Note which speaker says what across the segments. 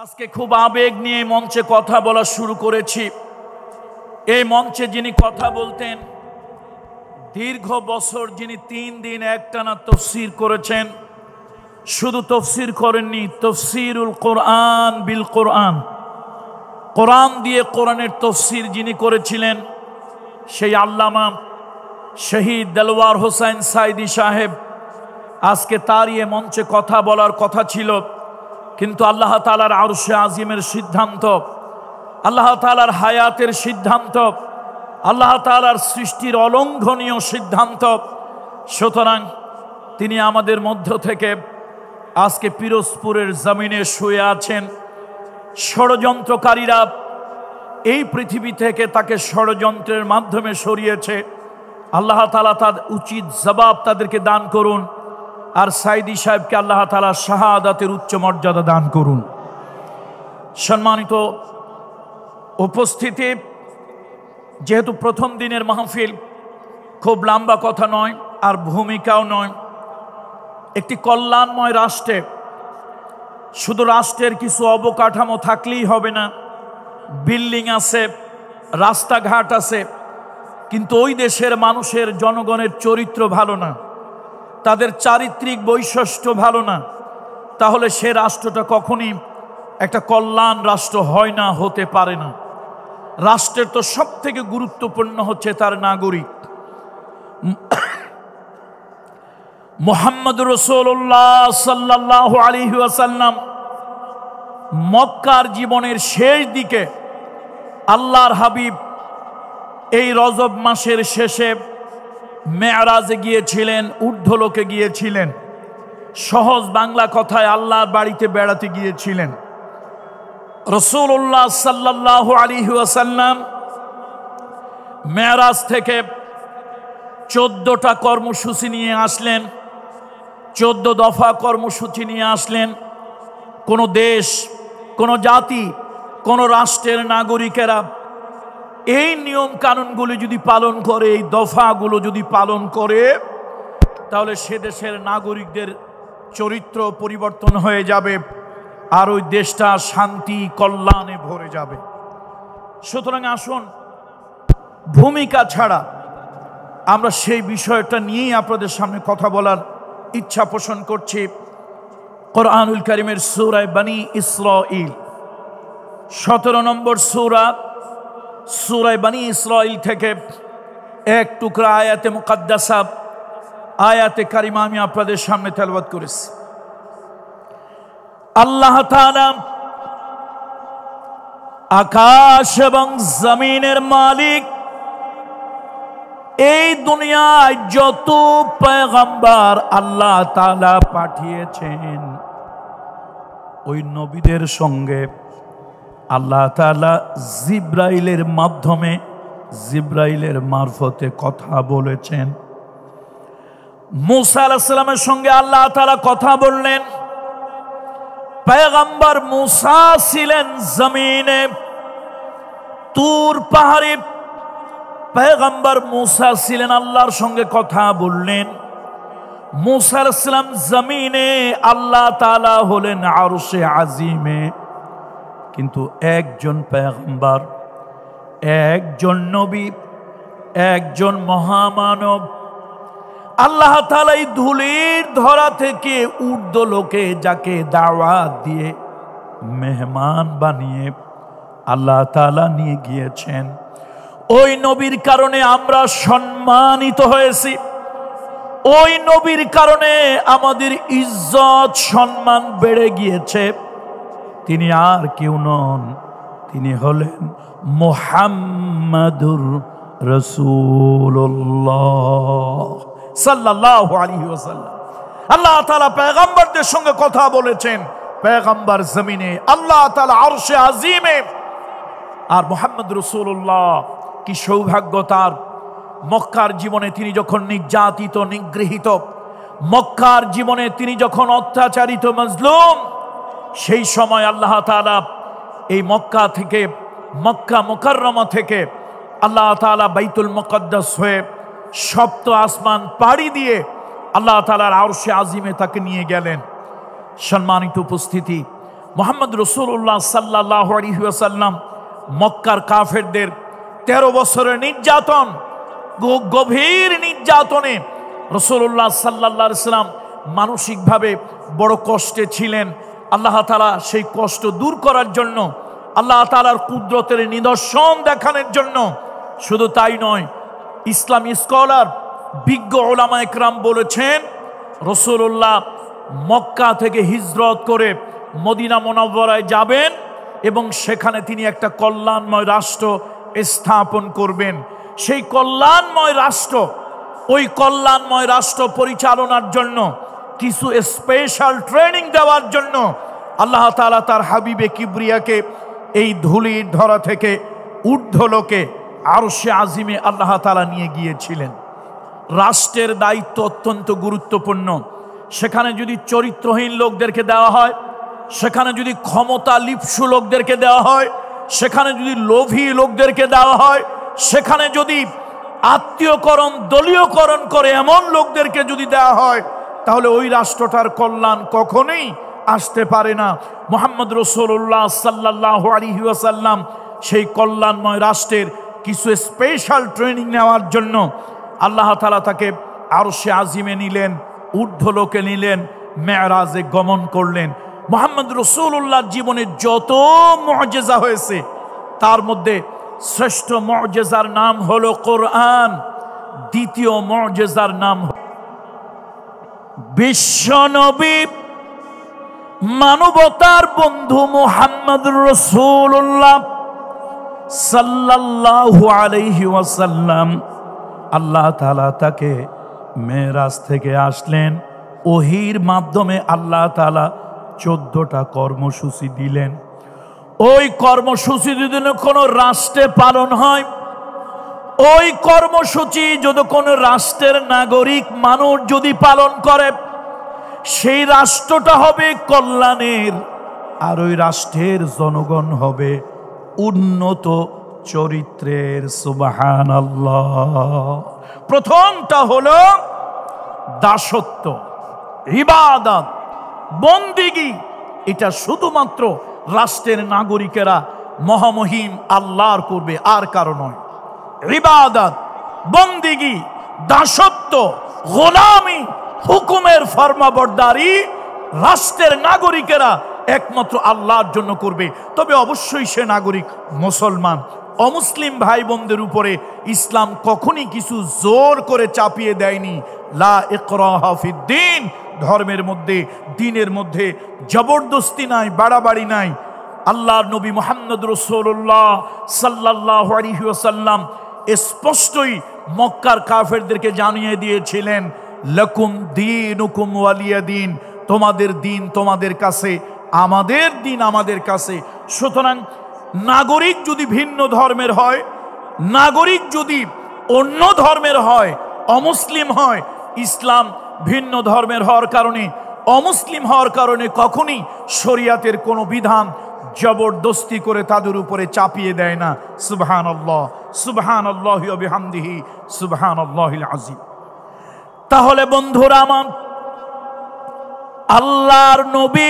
Speaker 1: আজকে খুব আবেগ নিয়ে মঞ্চে কথা বলা শুরু করেছি। এই মঞ্চে যিনি কথা বলতেন, দীর্ঘ বছর যিনি 3 দিন একটানা তাফসীর করেছেন, শুধু তাফসীর করেননি, তাফসীরুল কোরআন বিল কোরআন, কোরআন দিয়ে কোরআনের তাফসীর যিনি করেছিলেন, সেই আল্লামা শহীদ দেলোয়ার হোসেন সাইদি সাহেব। আজকে তারই এ মঞ্চে কথা বলার কথা ছিল, কিন্তু আল্লাহ তাআলার আরশে আজিমের সিদ্ধান্ত, আল্লাহ তাআলার হায়াতের সিদ্ধান্ত, আল্লাহ তাআলার সৃষ্টির অলঙ্ঘনীয় সিদ্ধান্ত। সুতরাং তিনি আমাদের মধ্য থেকে আজকে পিরোজপুরের জমিনে শুয়ে আছেন। ষড়যন্ত্রকারীরা এই পৃথিবী থেকে তাকে ষড়যন্ত্রের মাধ্যমে সরিয়েছে। আল্লাহ তাআলা তার উচিত জবাব তাদেরকে দান করুন, আর সাইদি সাহেবকে আল্লাহ তাআলা শাহাদাতের উচ্চ মর্যাদা দান করুন। সম্মানিত উপস্থিতি, যেহেতু প্রথম দিনের মাহফিল, খুব লম্বা কথা নয় আর ভূমিকাও নয়। একটি কল্যাণময় রাষ্ট্রে শুধু রাষ্ট্রের কিছু অবকাঠামো থাকলেই হবে না। বিল্ডিং আছে, রাস্তাঘাট আছে, কিন্তু ওই দেশের মানুষের, জনগণের চরিত্র ভালো না, তাদের চারিত্রিক বৈশিষ্ট্য ভালো না, তাহলে সে রাষ্ট্রটা কখনই একটা কল্যাণ রাষ্ট্র হয় না, হতে পারে না। রাষ্ট্রের তো সব থেকে গুরুত্বপূর্ণ হচ্ছে তার নাগরিক। মুহাম্মদ রাসূলুল্লাহ সাল্লাল্লাহু আলাইহি ওয়াসাল্লাম মক্কার জীবনের শেষ দিকে আল্লাহর হাবিব এই রজব মাসের শেষে মেরাজে গিয়েছিলেন, ঊর্ধ্বলোকে গিয়েছিলেন। সহজ বাংলা কথায় আল্লাহর বাড়িতে বেড়াতে গিয়েছিলেন। রাসূলুল্লাহ সাল্লাল্লাহু আলাইহি ওয়াসাল্লাম মেরাজ থেকে 14টা কর্মসূচি নিয়ে আসলেন, 14 দফা কর্মসূচি নিয়ে আসলেন। কোন দেশ, কোন জাতি, কোন রাষ্ট্রের নাগরিকেরা এই নিয়ম কানুনগুলি যদি পালন করে, এই দফাগুলো যদি পালন করে, তাহলে সে দেশের নাগরিকদের চরিত্র পরিবর্তন হয়ে যাবে, আর ওই দেশটা শান্তি কল্যাণে ভরে যাবে। সুতরাং আসুন, ভূমিকা ছাড়া আমরা সেই বিষয়টা নিয়েই আপনাদের সামনে কথা বলার ইচ্ছা পোষণ করছি। কোরআনুল কারীমের সূরা বনী ইসরাঈল 17 নম্বর সূরা, সূরা বনী ইসরাঈল থেকে এক টুকরা আয়াতে মুকাদ্দাসা, আয়াতে কারিমা আমি আপনাদের সামনে তেলাওয়াত করেছি। আল্লাহ তাআলা আকাশ এবং জমিনের মালিক, এই দুনিয়ায় যত পয়গম্বর আল্লাহ তাআলা পাঠিয়েছেন, ওই নবীদের সঙ্গে আল্লাহ তাআলা জিব্রাইলের মাধ্যমে, জিব্রাইলের মারফতে কথা বলেছেন। মূসা আলাইহিস সালামের সঙ্গে আল্লাহ তাআলা কথা বললেন। পয়গম্বর মূসা ছিলেন জমিনে, তুর পাহাড়ে পয়গম্বর মূসা ছিলেন, আল্লাহর সঙ্গে কথা বললেন। মূসা আলাইহিস সালাম জমিনে, আল্লাহ তাআলা হলেন আরশে আজিমে। কিন্তু একজন পয়গম্বর, একজন নবী, একজন মহামানব, আল্লাহ তাআলা এই ধুলির ধরা থেকে ঊর্ধ্বলোকে যাকে দাওয়াত দিয়ে মেহমান বানিয়ে আল্লাহ তাআলা নিয়ে গিয়েছেন, ওই নবীর কারণে আমরা সম্মানিত হয়েছি। ওই নবীর কারণে আমাদের ইজ্জত সম্মান বেড়ে গিয়েছে। তিনি আর কেউ নন, তিনি হলেন মুহাম্মাদুর রাসূলুল্লাহ সাল্লাল্লাহু আলাইহি ওয়াসাল্লাম। আল্লাহ তাআলা পয়গম্বরদের সঙ্গে কথা বলেছেন, পয়গম্বর জমিনে, আল্লাহ তাআলা আরশে আজিমে। আর মুহাম্মদ রাসূলুল্লাহ, কি সৌভাগ্য তার! মক্কার জীবনে তিনি যখন নির্যাতিত, নিগৃহীত, মক্কার জীবনে তিনি যখন অত্যাচারিত, মজলুম, সেই সময় আল্লাহ তাআলা এই মক্কা থেকে, মক্কা মুকাররমা থেকে আল্লাহ তাআলা বাইতুল মুকাদ্দাস হয়ে সপ্ত আসমান পাড়ি দিয়ে আল্লাহ তাআলার আরশে আজিমে তাকে নিয়ে গেলেন। সম্মানিত উপস্থিতি, মুহাম্মদ রাসূলুল্লাহ সাল্লাল্লাহু আলাইহি ওয়াসাল্লাম মক্কার কাফেরদের 13 বছরের নির্যাতন, গভীর নির্যাতনে রাসূলুল্লাহ সাল্লাল্লাহু আলাইহি ওয়াসাল্লাম মানসিকভাবে বড় কষ্টে ছিলেন। আল্লাহ তাআলা সেই কষ্ট দূর করার জন্য, আল্লাহ তাআলার কুদরতের নিদর্শন দেখানোর জন্য, শুধু তাই নয়, ইসলামী স্কলার বিজ্ঞ ওলামা একরাম বলেছেন রাসূলুল্লাহ মক্কা থেকে হিজরত করে মদিনা মুনাওয়ারায় যাবেন এবং সেখানে তিনি একটা কল্যাণময় রাষ্ট্র স্থাপন করবেন। সেই কল্যাণময় রাষ্ট্র, ওই কল্যাণময় রাষ্ট্র পরিচালনার জন্য কিছু স্পেশাল ট্রেনিং দেওয়ার জন্য আল্লাহ তাআলা তার হাবিবে কিবরিয়াকে এই ধুলির ধরা থেকে ঊর্ধ্বলোকে আরশে আজিমে আল্লাহ তাআলা নিয়ে গিয়েছিলেন। রাষ্ট্রের দায়িত্ব অত্যন্ত গুরুত্বপূর্ণ। সেখানে যদি চরিত্রহীন লোকদেরকে দেওয়া হয়, সেখানে যদি ক্ষমতা লিপ্সু লোকদেরকে দেওয়া হয়, সেখানে যদি লোভী লোকদেরকে দেওয়া হয়, সেখানে যদি আত্মীয়করণ দলীয়করণ করে এমন লোকদেরকে যদি দেওয়া হয়, তাহলে ওই রাষ্ট্রটার কল্যাণ কখনোই আসতে পারে না। মুহাম্মদ রাসূলুল্লাহ সাল্লাল্লাহু আলাইহি ওয়াসাল্লাম সেই কল্যাণময় রাষ্ট্রের কিছু স্পেশাল ট্রেনিং নেওয়ার জন্য আল্লাহ তাআলা তাকে আরশে আজিমে নিলেন, ঊর্ধ্বলোকে নিলেন, মেরাজে গমন করলেন। মুহাম্মদ রাসূলুল্লাহর জীবনে যত মুআজিজা হয়েছে তার মধ্যে শ্রেষ্ঠ মুআজিজার নাম হলো কোরআন, দ্বিতীয় মুআজিজার নাম বিশ্বনবী মানবতার বন্ধু মুহাম্মদ রাসূলুল্লাহ সাল্লাল্লাহু আলাইহি ওয়াসাল্লাম। আল্লাহ তাআলা তাকে মেরাজ থেকে আসলেন, ওহির মাধ্যমে আল্লাহ তাআলা 14টা কর্মসূচি দিলেন। ওই কর্মসূচি যদি কোনো রাষ্ট্রে পালন হয়, ওই কর্মসূচি যদি কোনো রাষ্ট্রের নাগরিক মানুষ যদি পালন করে, সেই রাষ্ট্রটা হবে কল্যাণের, আর ওই রাষ্ট্রের জনগণ হবে উন্নত চরিত্রের। সুবহানাল্লাহ। প্রথমটা হলো দাসত্ব, ইবাদত, বন্দিগি। এটা শুধুমাত্র রাষ্ট্রের নাগরিকেরা মহামহিম আল্লাহর করবে, আর কারো নয়। ইবাদত, বন্দিগি, দাসত্ব, গোলামি, হুকুমের ফরমাবরদারি রাষ্ট্রের নাগরিকেরা একমাত্র আল্লাহর জন্য করবে। তবে অবশ্যই সে নাগরিক মুসলমান। অমুসলিম ভাই বোনদের উপরে ইসলাম কখনই কিছু জোর করে চাপিয়ে দেয়নি। লা ইকরাহা ফিদ্দিন, ধর্মের মধ্যে, দ্বীনের মধ্যে জবরদস্তি নাই, বাড়াবাড়ি নাই। আল্লাহর নবী মুহাম্মদ রাসূলুল্লাহ সাল্লাল্লাহু আলাইহি ওয়াসাল্লাম স্পষ্টই মক্কার কাফেরদেরকে জানিয়ে দিয়েছিলেন, লাকুম দীনুকুম ওয়ালিয়া দীন, তোমাদের দিন তোমাদের কাছে, আমাদের দিন আমাদের কাছে। সুতরাং নাগরিক যদি ভিন্ন ধর্মের হয়, নাগরিক যদি অন্য ধর্মের হয়, অমুসলিম হয়, ইসলাম ভিন্ন ধর্মের হওয়ার কারণে, অমুসলিম হওয়ার কারণে কখনই শরিয়াতের কোনো বিধান জবরদস্তি করে তাদের উপরে চাপিয়ে দেয় না। সুবহানাল্লাহ, সুবহানাল্লাহি ওয়া বিহামদিহি, সুবহানাল্লাহিল আযীম। তাহলে বন্ধুরা আমার, আল্লাহর নবী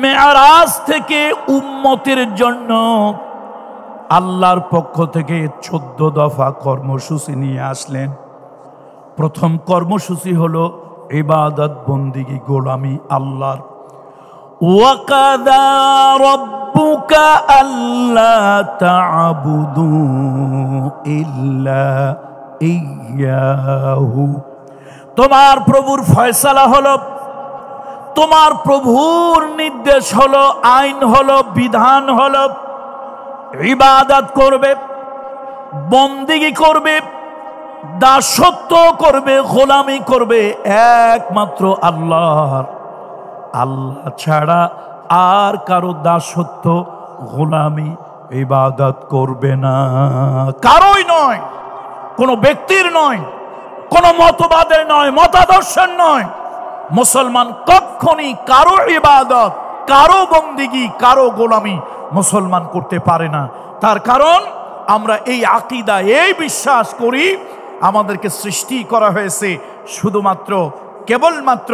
Speaker 1: মেরাজ থেকে উম্মতের জন্য আল্লাহর পক্ষ থেকে 14 দফা কর্মসূচি নিয়ে আসলেন। প্রথম কর্মসূচি হলো ইবাদত, বন্দিগি, গোলামি আল্লাহর। ওয়াকাদা রাব্বুকা আল্লা তা'বুদু ইল্লা ইয়াহু, তোমার প্রভুর ফয়সালা হলো, তোমার প্রভুর নির্দেশ হলো, আইন হলো, বিধান হলো, ইবাদত করবে, বন্দিগি করবে, দাসত্ব করবে, গোলামি করবে একমাত্র আল্লাহর। আল্লাহ ছাড়া আর কারো দাসত্ব, গোলামি, ইবাদত করবে না। কারোই নয়, কোনো ব্যক্তির নয়, কোনো মতবাদের নয়, মতাদর্শের নয়। মুসলমান কখনই কারো ইবাদত, কারো বন্দিগি, কারো গোলামি মুসলমান করতে পারে না। তার কারণ আমরা এই আকীদা, এই বিশ্বাস করি, আমাদেরকে সৃষ্টি করা হয়েছে শুধুমাত্র, কেবলমাত্র,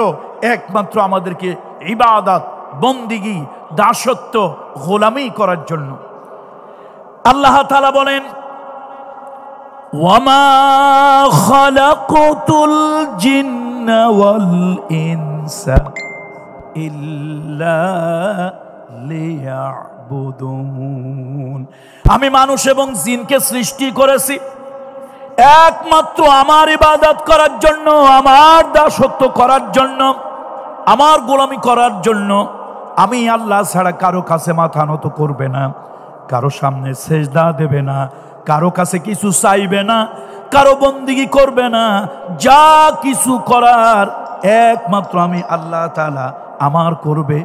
Speaker 1: একমাত্র আমাদেরকে ইবাদত, বন্দিগি, দাসত্ব, গোলামি করার জন্য। আল্লাহ তাআলা বলেন, ওয়ামা খালাকতুল জিন্না ওয়াল ইনসা ইল্লা লিয়াবুদুন। আমি মানুষ এবং জিনকে সৃষ্টি করেছি একমাত্র আমার ইবাদত করার জন্য, আমার দাসত্ব করার জন্য, আমার গোলামি করার জন্য। আমি আল্লাহ ছাড়া কারো কাছে মাথা নত করবে না, কারো সামনে সেজদা দেবে না, কারো কাছে কিছু চাইবে না, কারো বন্দিগি করবে না। যা কিছু করার একমাত্র আমি আল্লাহ তাআলা আমার করবে,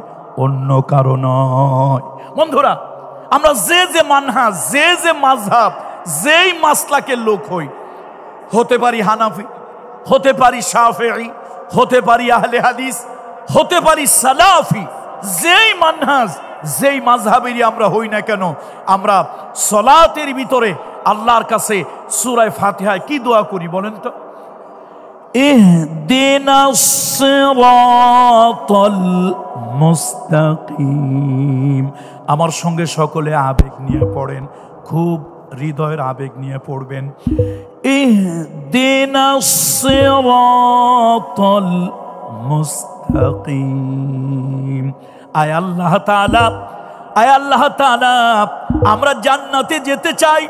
Speaker 1: অন্য কারো নয়। বন্ধুরা, আমরা যে যে মানহাজ, যে যে মাযহাব, যেই মাসলাকের লোক হই, হতে পারি হানাফি, হতে পারি শাফিঈ, হতে পারি আহলে হাদিস, হতে পারি সালাফি, যেই মানহাজ, যেই মাযহাবেরই আমরা হই না কেন, আমরা সালাতের ভিতরে আল্লাহর কাছে সূরা ফাতিহায় কি দোয়া করি বলেন তো? ইহদিনাস সিরাতাল মুস্তাকিম। আমার সঙ্গে সকলে আবেগ নিয়ে পড়েন, খুব হৃদয়ের আবেগ নিয়ে পড়বেন। ইহদিনাস সিরাতাল মুস্তাকিম। আয় আল্লাহ তাআলা, আয় আল্লাহ তাআলা, আমরা জান্নাতে যেতে চাই,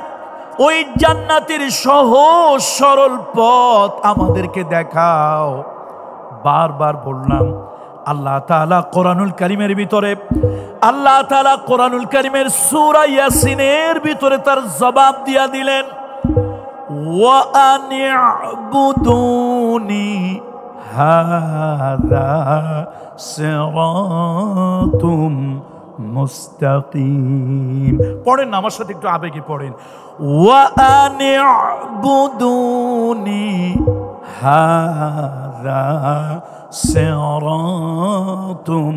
Speaker 1: ওই জান্নাতের সহজ সরল পথ আমাদেরকে দেখাও। বারবার বললাম, আল্লাহ তাআলা কোরআনুল কারীমের ভিতরে, আল্লাহ তাআলা কোরআনুল কারীমের সূরা ইয়াসিনের ভিতরে তার জবাব দিয়া দিলেন, ওয়া আনি'বুদুনি হাযা সিরাতুম মুস্তাকিম। পড়েন না আমার সাথে, একটু আবেগে পড়েন। ওয়া আনি'বুদুনি হাযা সিরাতুম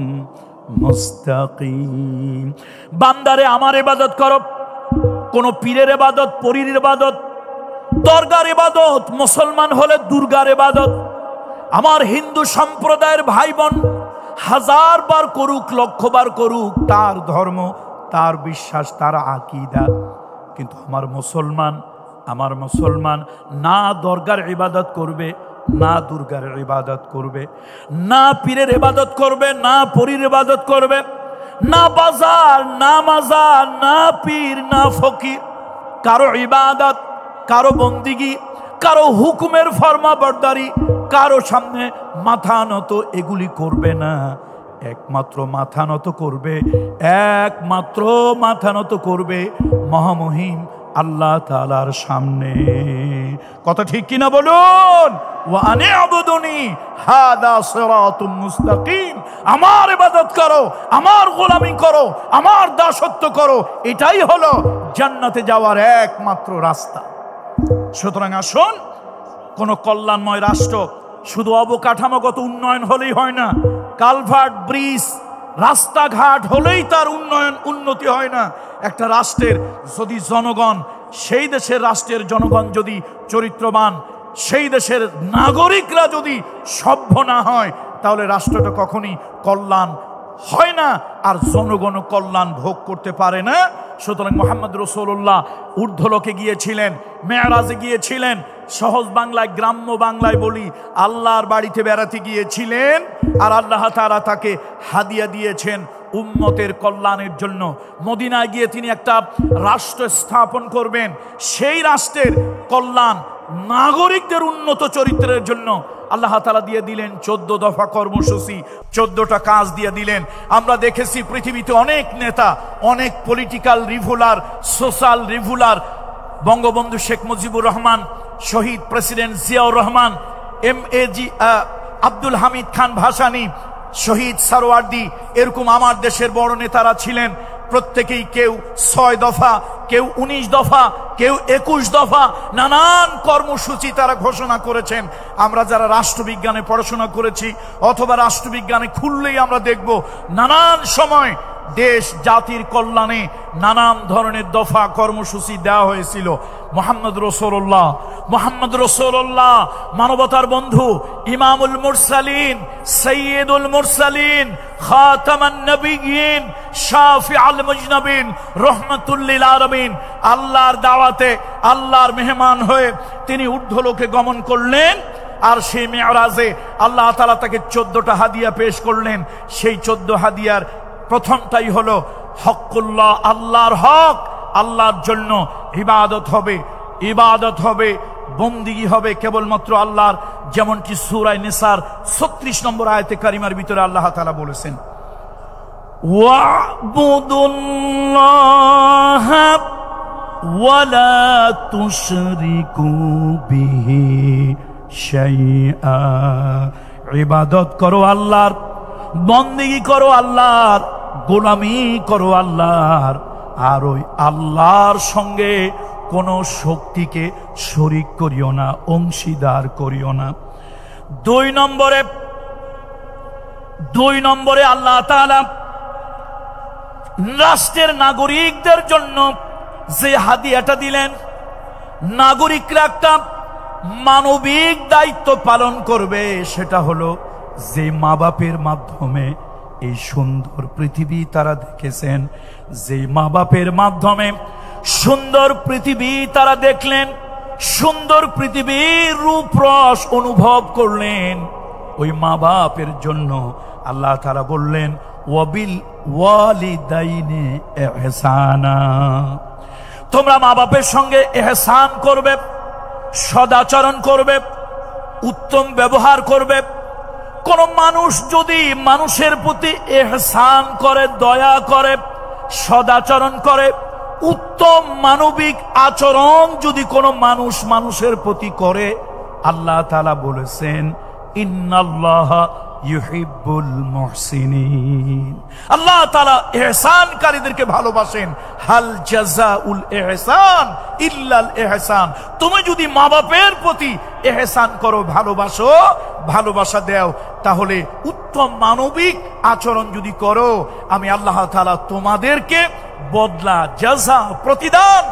Speaker 1: মুস্তাকিম। বান্দারে আমার ইবাদত করো। কোন পীরের ইবাদত, পরীর ইবাদত, দরগার ইবাদত, মুসলমান হলে দুর্গার ইবাদত, আমার হিন্দু সম্প্রদায়ের ভাই বোন হাজার বার করুক, লক্ষ বার করুক, তার ধর্ম, তার বিশ্বাস, তার আকীদা। কিন্তু আমার মুসলমান না দরগার ইবাদত করবে, না দুর্গার ইবাদত করবে, না পীরের ইবাদত করবে, না পরীর ইবাদত করবে, না বাজার, না মাজার, না পীর, না ফকির। কারো ইবাদত, কারো বন্দিগি, কারো হুকুমের ফরমাবরদারি, কারো সামনে মাথা নত এগুলি করবে না। একমাত্র মাথা নত করবে, একমাত্র মাথা নত করবে মহামহিম আল্লাহ তাআলার সামনে। কথা ঠিক কিনা বলুন? ওয়া আনি'বুদুনি হাযা সিরাতুম মুস্তাকিম। আমার ইবাদত করো, আমার গোলামি করো, আমার দাসত্ব করো, এটাই হলো জান্নাতে যাওয়ার একমাত্র রাস্তা। সুতরাং আসুন, কোন কল্যাণময় রাষ্ট্র শুধু অবকাঠামোগত উন্নয়ন হলেই হয় না, কালভার্ট, ব্রিজ, রাস্তাঘাট হলেই তার উন্নতি হয় না। একটা রাষ্ট্রের যদি জনগণ, সেই দেশের রাষ্ট্রের জনগণ যদি চরিত্রবান, সেই দেশের নাগরিকরা যদি সভ্য না হয়, তাহলে রাষ্ট্রটা কখনই কল্যাণ হয় না, আর জনগণ কল্যাণ ভোগ করতে পারে না। সুতরাং মুহাম্মদ রাসূলুল্লাহ ঊর্ধ্বলোকে গিয়েছিলেন, মেরাজে গিয়েছিলেন, সহজ বাংলায়, গ্রাম্য বাংলায় বলি, আল্লাহর বাড়িতে বেড়াতে গিয়েছিলেন, আর আল্লাহ তাআলা তাকে হাদিয়া দিয়েছেন উম্মতের কল্যাণের জন্য। মদিনায় গিয়ে তিনি একটা রাষ্ট্র স্থাপন করবেন, সেই রাষ্ট্রের কল্যাণ, নাগরিকদের উন্নত চরিত্রের জন্য আল্লাহ তাআলা দিয়ে দিলেন 14 দফা কর্মসূচি, 14টা কাজ দিয়ে দিলেন। আমরা দেখেছি পৃথিবীতে অনেক নেতা, অনেক পলিটিক্যাল রিভুলার, সোশ্যাল রিভুলার, বঙ্গবন্ধু শেখ মুজিবুর রহমান, শহীদ প্রেসিডেন্ট জিয়াউর রহমান, এমএজি আব্দুল হামিদ খান ভাসানী, শহীদ সারওয়ার্দী, এরকম আমার দেশের বড় নেতারা ছিলেন। প্রত্যেকেই কেউ 6 দফা, কেউ 19 দফা, কেউ 21 দফা, নানান কর্মসূচি তারা ঘোষণা করেছেন। আমরা যারা রাষ্ট্রবিজ্ঞানে পড়াশোনা করেছি অথবা রাষ্ট্রবিজ্ঞানে খুললেই আমরা দেখব নানান সময় দেশ জাতির কল্যাণে নানান ধরনের দফা কর্মসূচি দেওয়া হয়েছিল। মুহাম্মদ রাসূলুল্লাহ মানবতার বন্ধু, ইমামুল মুরসালিন, সাইয়্যিদুল মুরসালিন, খাতামান নবিয়্যিন, শাফিউল মুজনাবিন, রাহমাতুল লিল আলামিন, আল্লাহর দাওয়াতে আল্লাহর মেহমান হয়ে তিনি ঊর্ধ্বলোকে গমন করলেন। আর সেই মেরাজে আল্লাহ তাআলা তাকে 14টা হাদিয়া পেশ করলেন। সেই 14 হাদিয়ার প্রথমটাই হলো হকুল্লাহ, আল্লাহর হক, আল্লাহর জন্য ইবাদত হবে, বন্দিগি হবে কেবলমাত্র আল্লাহর, যেমনটি সূরা নিসার 36 নম্বর আয়াতে কারিমার ভিতরে আল্লাহ তাআলা বলেছেন, ওয়া'বুদুল্লাহা ওয়ালা তুশরিকু বিহি শাইআ। ইবাদত করো আল্লাহর, বন্দেগী করো আল্লাহর, গোলামি করো আল্লাহর, আর ওই আল্লাহর সঙ্গে কোন শক্তিকে শরীক করিও না, অংশীদার করিও না। 2 নম্বরে আল্লাহ তাআলা রাষ্ট্রের নাগরিকদের জন্য যে হাদিয়াটা দিলেন, নাগরিকরা একটা মানবিক দায়িত্ব পালন করবে, সেটা হলো যে মা বাপের মাধ্যমে এই সুন্দর পৃথিবী তারা দেখেছেন, যে মা বাপের মাধ্যমে সুন্দর পৃথিবী তারা দেখলেন, সুন্দর পৃথিবীর রূপরস অনুভব করলেন, ওই মা বাপের জন্য আল্লাহ তাআলা বললেন, ওয়াবিল ওয়ালিদাইনি ইহসানা। তোমরা মা বাপের সঙ্গে ইহসান করবে, সদাচরণ করবে, উত্তম ব্যবহার করবে। কোন মানুষ যদি মানুষের প্রতি ইহসান করে, দয়া করে, সদাচরণ করে, উত্তম মানবিক আচরণ যদি কোনো মানুষ মানুষের প্রতি করে, আল্লাহ তাআলা বলেছেন, ইন্নাল্লাহা ইউহিব্বুল মুহসিনিন। আল্লাহ তাআলা ইহসানকারীদেরকে ভালোবাসেন। হাল জাযাউল ইহসান ইল্লাল ইহসান। তুমি যদি মা বাপের প্রতি ইহসান করো, ভালোবাসো, ভালোবাসা দাও, তাহলে উত্তম মানবিক আচরণ যদি করো, আমি আল্লাহ তাআলা তোমাদেরকে বদলা, জাযা, প্রতিদান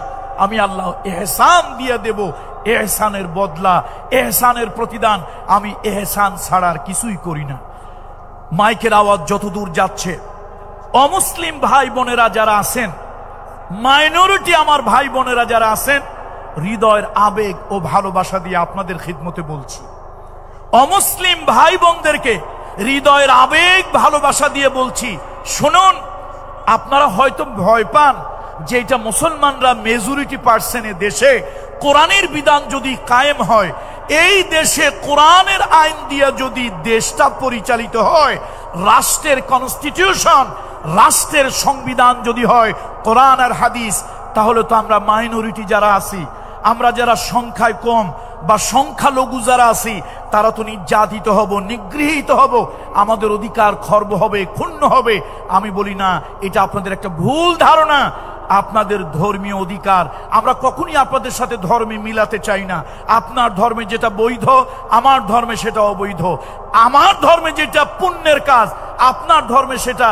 Speaker 1: আমি আল্লাহ ইহসান দিয়ে দেব। ইহসানের বদলা, ইহসানের প্রতিদান আমি ইহসান ছাড়ার কিছুই করি না। মাইকের আওয়াজ যতদূর যাচ্ছে, অমুসলিম ভাই বোনেরা যারা আছেন, মাইনরিটি আমার ভাই বোনেরা যারা আছেন, হৃদয়ের আবেগ ও ভালোবাসা দিয়ে আপনাদের খিদমতে বলছি, অমুসলিম ভাই বোনদেরকে হৃদয়ের আবেগ ভালোবাসা দিয়ে বলছি, শুনুন, আপনারা হয়তো ভয় পান যে এটা মুসলমানরা মেজরিটি পার্সেন্ট দেশে কোরআনের বিধান যদি কায়েম হয়, এই দেশে কোরআনের আইন দিয়ে যদি দেশটা পরিচালিত হয়, রাষ্ট্রের কনস্টিটিউশন, রাষ্ট্রের সংবিধান যদি হয় কোরআন আর হাদিস, তাহলে তো আমরা মাইনরিটি যারা আছি, আমরা যারা সংখ্যায় কম বা সংখ্যালঘু যারা আছি, তারা তো নির্যাতিত হব, নিগৃহীত হব, আমাদের অধিকার খর্ব হবে, ক্ষুণ্ণ হবে। আমি বলি না, এটা আপনাদের একটা ভুল ধারণা। আপনাদের ধর্মীয় অধিকার আমরা কখনই আপনাদের সাথে ধর্মে মিলাতে চাই না। আপনার ধর্মে যেটা বৈধ, আমার ধর্মে সেটা অবৈধ। আমার ধর্মে যেটা পুণ্যের কাজ, আপনার ধর্মে সেটা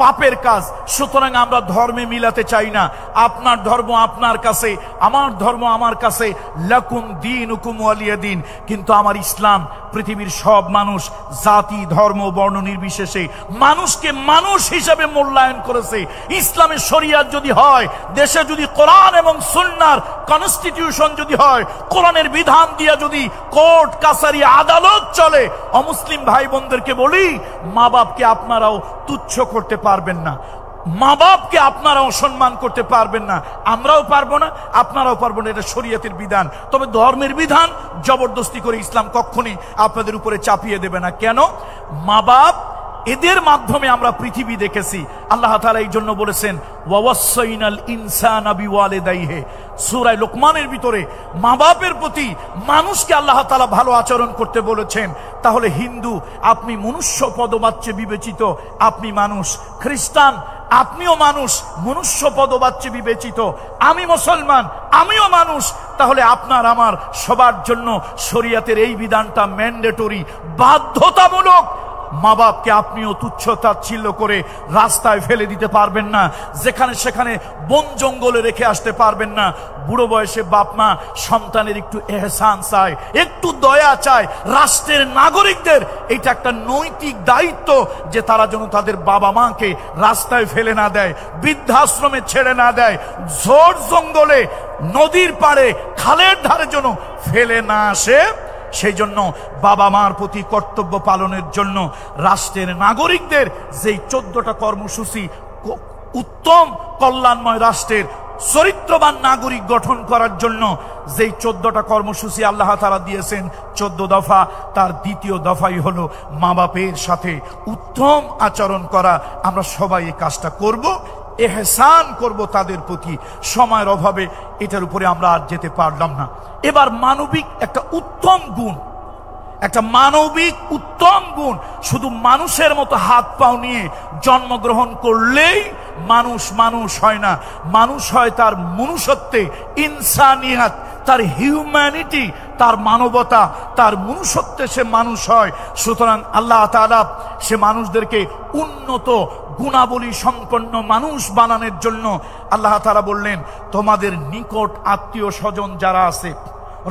Speaker 1: পাপের কাজ। সুতরাং আমরা ধর্মে মিলাতে চাই না। আপনার ধর্ম আপনার কাছে, আমার ধর্ম আমার কাছে, লাকুম দীনুকুম ওয়ালিয়া দীন। কিন্তু আমার ইসলাম পৃথিবীর সব মানুষ, জাতি, ধর্ম, বর্ণ নির্বিশেষে মানুষকে মানুষ হিসেবে মূল্যায়ন করেছে। ইসলামের শরিয়াত যদি হয়, দেশে যদি কোরআন এবং সুন্নাহর কনস্টিটিউশন যদি হয়, কোরআনের বিধান দিয়ে যদি কোর্ট কাছারি আদালত চলে, অমুসলিম ভাই বোনদেরকে বলি, মা বাপকে আপনারাও তুচ্ছ করতে পারবেন না, মা বাপকে আপনারা অসম্মান করতে পারবেন না। আমরাও পারবো না, আপনারাও পারবো না। এটা শরীয়তের বিধান। তবে ধর্মের বিধান জবরদস্তি করে ইসলাম কখনই আপনাদের উপরে চাপিয়ে দেবে না। কেন? মা বাপ, এদের মাধ্যমে আমরা পৃথিবী দেখেছি। আল্লাহ তাআলা এই জন্য বলেছেন, ওয়াসাইনাল ইনসানা বিওয়ালিদাইহি। সূরা লোকমানের ভিতরে মা বাপের প্রতি মানুষকে আল্লাহ তাআলা ভালো আচরণ করতে বলেছেন। তাহলে হিন্দু, আপনি মনুষ্য পদবাচ্যে বিবেচিত, আপনি মানুষ। খ্রিস্টান, আপনিও মানুষ, মনুষ্য পদবাচ্যে বিবেচিত। আমি মুসলমান, আমিও মানুষ। তাহলে আপনার আমার সবার জন্য শরীয়তের এই বিধানটা ম্যান্ডেটরি, বাধ্যতামূলক। মা বাপকে আপনিও তুচ্ছ তাচ্ছিল্য করে রাস্তায় ফেলে দিতে পারবেন না, যেখানে সেখানে বন জঙ্গলে রেখে আসতে পারবেন না। বুড়ো বয়সে বাপ মা সন্তানের একটু এহসান চায়, একটু দয়া চায়। রাষ্ট্রের নাগরিকদের এটা একটা নৈতিক দায়িত্ব যে তারা যেন তাদের বাবা মাকে রাস্তায় ফেলে না দেয়, বৃদ্ধাশ্রমে ছেড়ে না দেয়, ঝোড় জঙ্গলে নদীর পাড়ে খালের ধারে যেন ফেলে না আসে। সেই জন্য বাবা মার প্রতি কর্তব্য পালনের জন্য রাষ্ট্রের নাগরিকদের যেই 14টা কর্মসূচি, উত্তম কল্যাণময় রাষ্ট্রের চরিত্রবান নাগরিক গঠন করার জন্য যেই 14টা কর্মসূচি আল্লাহ তাআলা দিয়েছেন, 14 দফা, তার দ্বিতীয় দফাই হলো মা বাপের সাথে উত্তম আচরণ করা। আমরা সবাই এই কাজটা করব, এহসান করব তাদের প্রতি। সময়ের অভাবে এটার উপরে আমরা আর যেতে পারলাম না। এবার মানবিক একটা উত্তম গুণ, একটা মানবিক উত্তম গুণ। শুধু মানুষের মতো হাত পাও নিয়ে জন্মগ্রহণ করলেই মানুষ মানুষ হয় না। মানুষ হয় তার মনুষ্যত্বে, ইনসানিয়াত, তার হিউম্যানিটি, তার মানবতা, তার মনুষ্যত্বে সে মানুষ হয়। সুতরাং আল্লাহ তাআলা সে মানুষদেরকে উন্নত গুণাবলী সম্পন্ন মানুষ বানানোর জন্য আল্লাহ তাআলা বললেন, তোমাদের নিকট আত্মীয় স্বজন যারা আছে,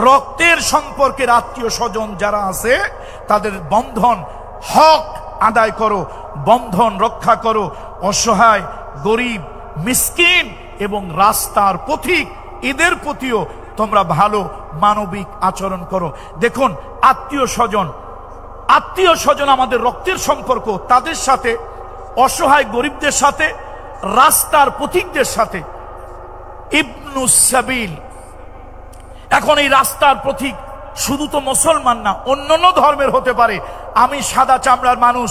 Speaker 1: রক্তের সম্পর্কের আত্মীয় স্বজন যারা আছে, তাদের বন্ধন হক আদায় করো, বন্ধন রক্ষা করো। অসহায়, গরিব, মিসকিন এবং রাস্তার পথিক, এদের প্রতিও তোমরা ভালো মানবিক আচরণ করো। দেখুন, আত্মীয় স্বজন আমাদের রক্তের সম্পর্ক, তাদের সাথে, অসহায় গরিবদের সাথে, রাস্তার পথিকদের সাথে। ইবনুস সাবিল, এখন এই রাস্তার পথিক শুধু তো মুসলমান না, অন্যান্য ধর্মের হতে পারে। আমি সাদা চামড়ার মানুষ,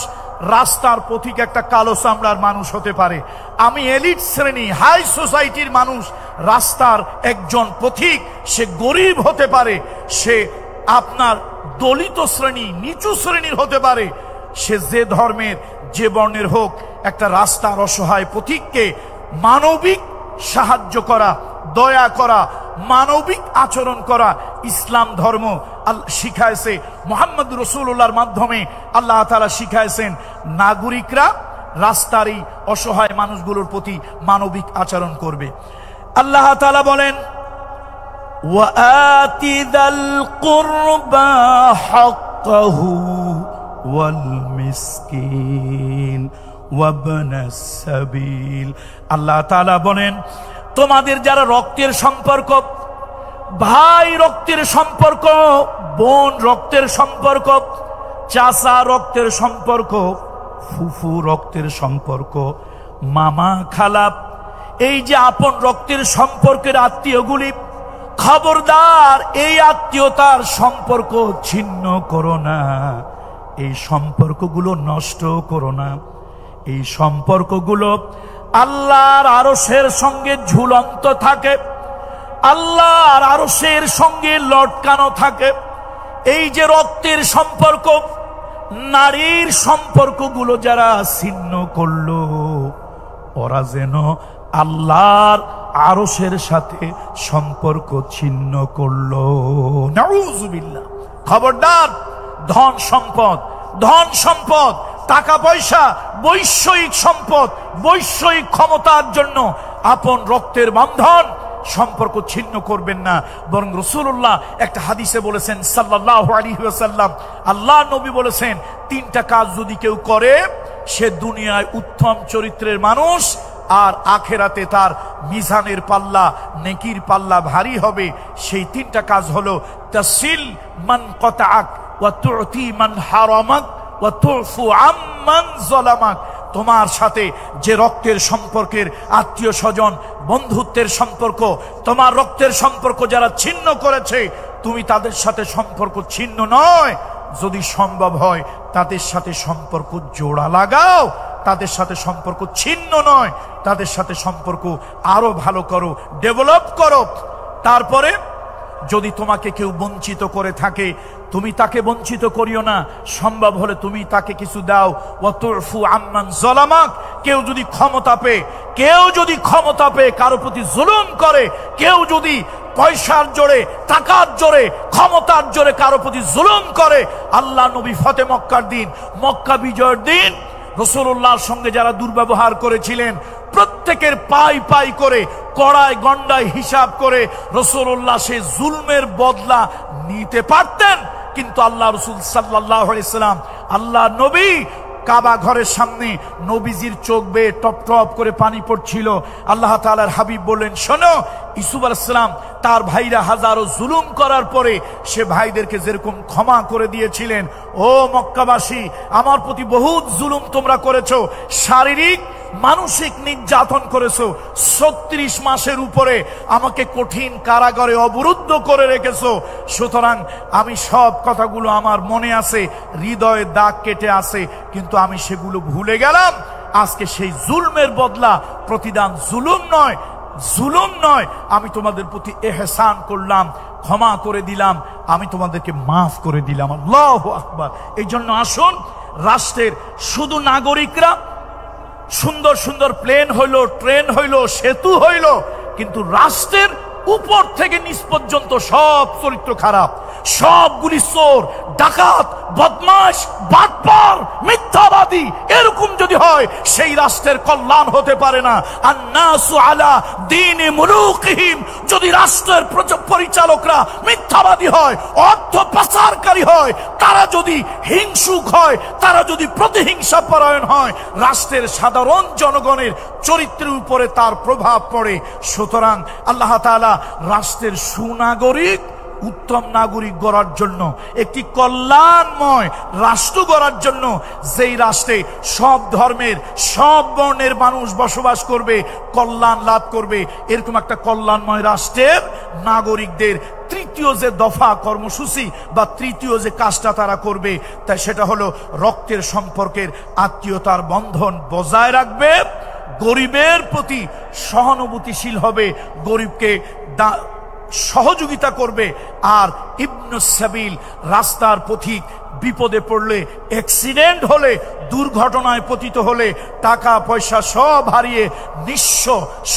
Speaker 1: রাস্তার পথিক একটা কালো চামড়ার মানুষ হতে পারে। আমি এলিট শ্রেণী, হাই সোসাইটির মানুষ, রাস্তার একজন পথিক সে গরিব হতে পারে, সে আপনার দলিত শ্রেণী, নিচু শ্রেণীর হতে পারে। সে যে ধর্মের, যে বর্ণের হোক, একটা রাস্তার অসহায় পথিককে মানবিক সাহায্য করা, দয়া করা, মানবিক আচরণ করা ইসলাম ধর্ম শিখাইছে। মুহাম্মদ রাসূলুল্লাহর মাধ্যমে আল্লাহ তাআলা শিখাইছেন নাগরিকরা রাস্তার এই অসহায় মানুষগুলোর প্রতি মানবিক আচরণ করবে। আল্লাহ তাআলা বলেন, ওয়াআতি যাল কুরবা হাক্কাহু ওয়াল মিসকিন ওয়াবনাস সাবিল। আল্লাহ তাআলা বলেন, তোমাদের যারা রক্তের সম্পর্ক, ভাই রক্তের সম্পর্ক, বোন রক্তের সম্পর্ক, চাচা রক্তের সম্পর্ক, ফুফু রক্তের সম্পর্ক, মামা খালা, এই যে আপন রক্তের সম্পর্কের আত্মীয়গুলি, খবরদার এই আত্মীয়তার সম্পর্ক ছিন্ন করো না, এই সম্পর্কগুলো নষ্ট করো না। এই সম্পর্কগুলো আল্লাহর আরশের সঙ্গে ঝুলন্ত থাকে, আল্লাহর আরশের সঙ্গে লটকানো থাকে। এই যে রক্তের সম্পর্ক, নারীর সম্পর্কগুলো যারা ছিন্ন করলো, ওরা যেন আল্লাহর আরশের সাথে সম্পর্ক ছিন্ন করলো। নাউযুবিল্লাহ। খবরদার, ধন সম্পদ, টাকা পয়সা, বৈষয়িক সম্পদ, বৈষয়িক ক্ষমতার জন্য আপন রক্তের বন্ধন সম্পর্ক ছিন্ন করবেন না। বরং রাসূলুল্লাহ একটা হাদিসে বলেছেন সাল্লাল্লাহু আলাইহি ওয়াসাল্লাম, আল্লাহ নবী বলেছেন, 3টা কাজ যদি কেউ করে, সে দুনিয়ায় উত্তম চরিত্রের মানুষ, আর আখেরাতে তার মিজানের পাল্লা, নেকির পাল্লা ভারী হবে। সেই 3টা কাজ হলো, তাসিল মান কাতাআক ওয়া তুতি মান হারামাক ওয়া তুফু আম্মান যালামাক। তোমার সাথে যে রক্তের সম্পর্কের আত্মীয় স্বজন, বন্ধুত্বের সম্পর্ক, তোমার রক্তের সম্পর্ক যারা ছিন্ন করেছে, তুমি তাদের সাথে সম্পর্ক ছিন্ন নয়, যদি সম্ভব হয় তাদের সাথে সম্পর্ক জোড়া লাগাও, তাদের সাথে সম্পর্ক ছিন্ন নয়, তাদের সাথে সম্পর্ক আরো ভালো করো, ডেভেলপ করো। তারপরে যদি তোমাকে কেউ বঞ্চিত করে থাকে, তুমি তাকে বঞ্চিত করিও না, সম্ভব হলে তুমি তাকে কিছু দাও। ওয়াতুফু আম্মান যালামাক। কেউ যদি ক্ষমতা পেয়ে কারো প্রতি জুলুম করে, কেউ যদি পয়সার জোরে, টাকার জোরে, ক্ষমতার জোরে কারো প্রতি জুলুম করে, আল্লাহ নবী ফতে মক্কার দিন, মক্কা বিজয়ের দিন রাসূলুল্লাহর সঙ্গে যারা দুর্ব্যবহার করেছিলেন প্রত্যেকের পাই পাই করে কড়ায় গন্ডায় হিসাব করে রাসূলুল্লাহ সেই জুলমের বদলা নিতে পারতেন। কিন্তু আল্লাহ রাসূল সাল্লাল্লাহু আলাইহি সাল্লাম, আল্লাহ নবী কাবা ঘরের সামনে নবীজির চোখ বেয়ে টপ টপ করে পানি পড়ছিল। আল্লাহ তাআলার হাবিব বললেন, শোনো, ইউসুফ আলাইহিস সালাম তার ভাইরা হাজারো জুলুম করার পরে সে ভাইদেরকে যেরকম ক্ষমা করে দিয়েছিলেন, ও মক্কাবাসী, আমার প্রতি বহুত জুলুম তোমরা করেছো, শারীরিক মানসিক নির্যাতন করেছো, 36 মাসের উপরে আমাকে কঠিন কারাগারে অবরুদ্ধ করে রেখেছো। সুতরাং আমি সব কথাগুলো আমার মনে আছে, হৃদয়ে দাগ কেটে আছে, কিন্তু আমি সেগুলো ভুলে গেলাম। আজকে সেই জুলমের বদলা প্রতিদান জুলুম নয়, জুলুম নয়, আমি তোমাদের প্রতি ইহসান করলাম, ক্ষমা করে দিলাম, আমি তোমাদেরকে মাফ করে দিলাম। আল্লাহু আকবার। এই জন্য আসুন, রাষ্ট্রের শুধু নাগরিকরা, সুন্দর সুন্দর প্লেন হইল, ট্রেন হইল, সেতু হইল, কিন্তু রাষ্ট্রের উপর থেকে নিচ পর্যন্ত সব চরিত্র খারাপ, সবগুলি চোর, ডাকাত, বদমাশ, বাটপার, মিথ্যাবাদী, এরকম যদি হয় সেই রাষ্ট্রের কল্যাণ হতে পারে না। আন্নাসু আলা দীনি মুলুকিহিম, যদি রাষ্ট্রের পরিচালকরা মিথ্যাবাদী হয়, অর্থ পাচারকারী হয়, তারা যদি হিংসুক হয়, তারা যদি প্রতিহিংসা পরায়ণ হয়, রাষ্ট্রের সাধারণ জনগণের চরিত্রের উপরে তার প্রভাব পড়ে। সুতরাং আল্লাহ তাআলা রাষ্ট্রের সুনাগরিক, উত্তম নাগরিক গড়ার জন্য, একটি কল্যাণময় রাষ্ট্র গড়ার জন্য, যেই রাষ্ট্রে সব ধর্মের, সব বর্ণের মানুষ বসবাস করবে, কল্যাণ লাভ করবে, এরকম একটা কল্যাণময় রাষ্ট্রের নাগরিকদের তৃতীয় যে দফা কর্মসূচি বা তৃতীয় যে কাজটা তারা করবে, তাই সেটা হলো রক্তের সম্পর্কের আত্মীয়তার বন্ধন বজায় রাখবে, গরিবের প্রতি সহানুভূতিশীল হবে, গরিবকে সহযোগিতা করবে। আর ইবনুস সাবিল, রাস্তার পথিক, বিপদে পড়লে, অ্যাক্সিডেন্ট হলে, দুর্ঘটনায় পতিত হলে, টাকা পয়সা সব হারিয়ে, নিঃস্ব,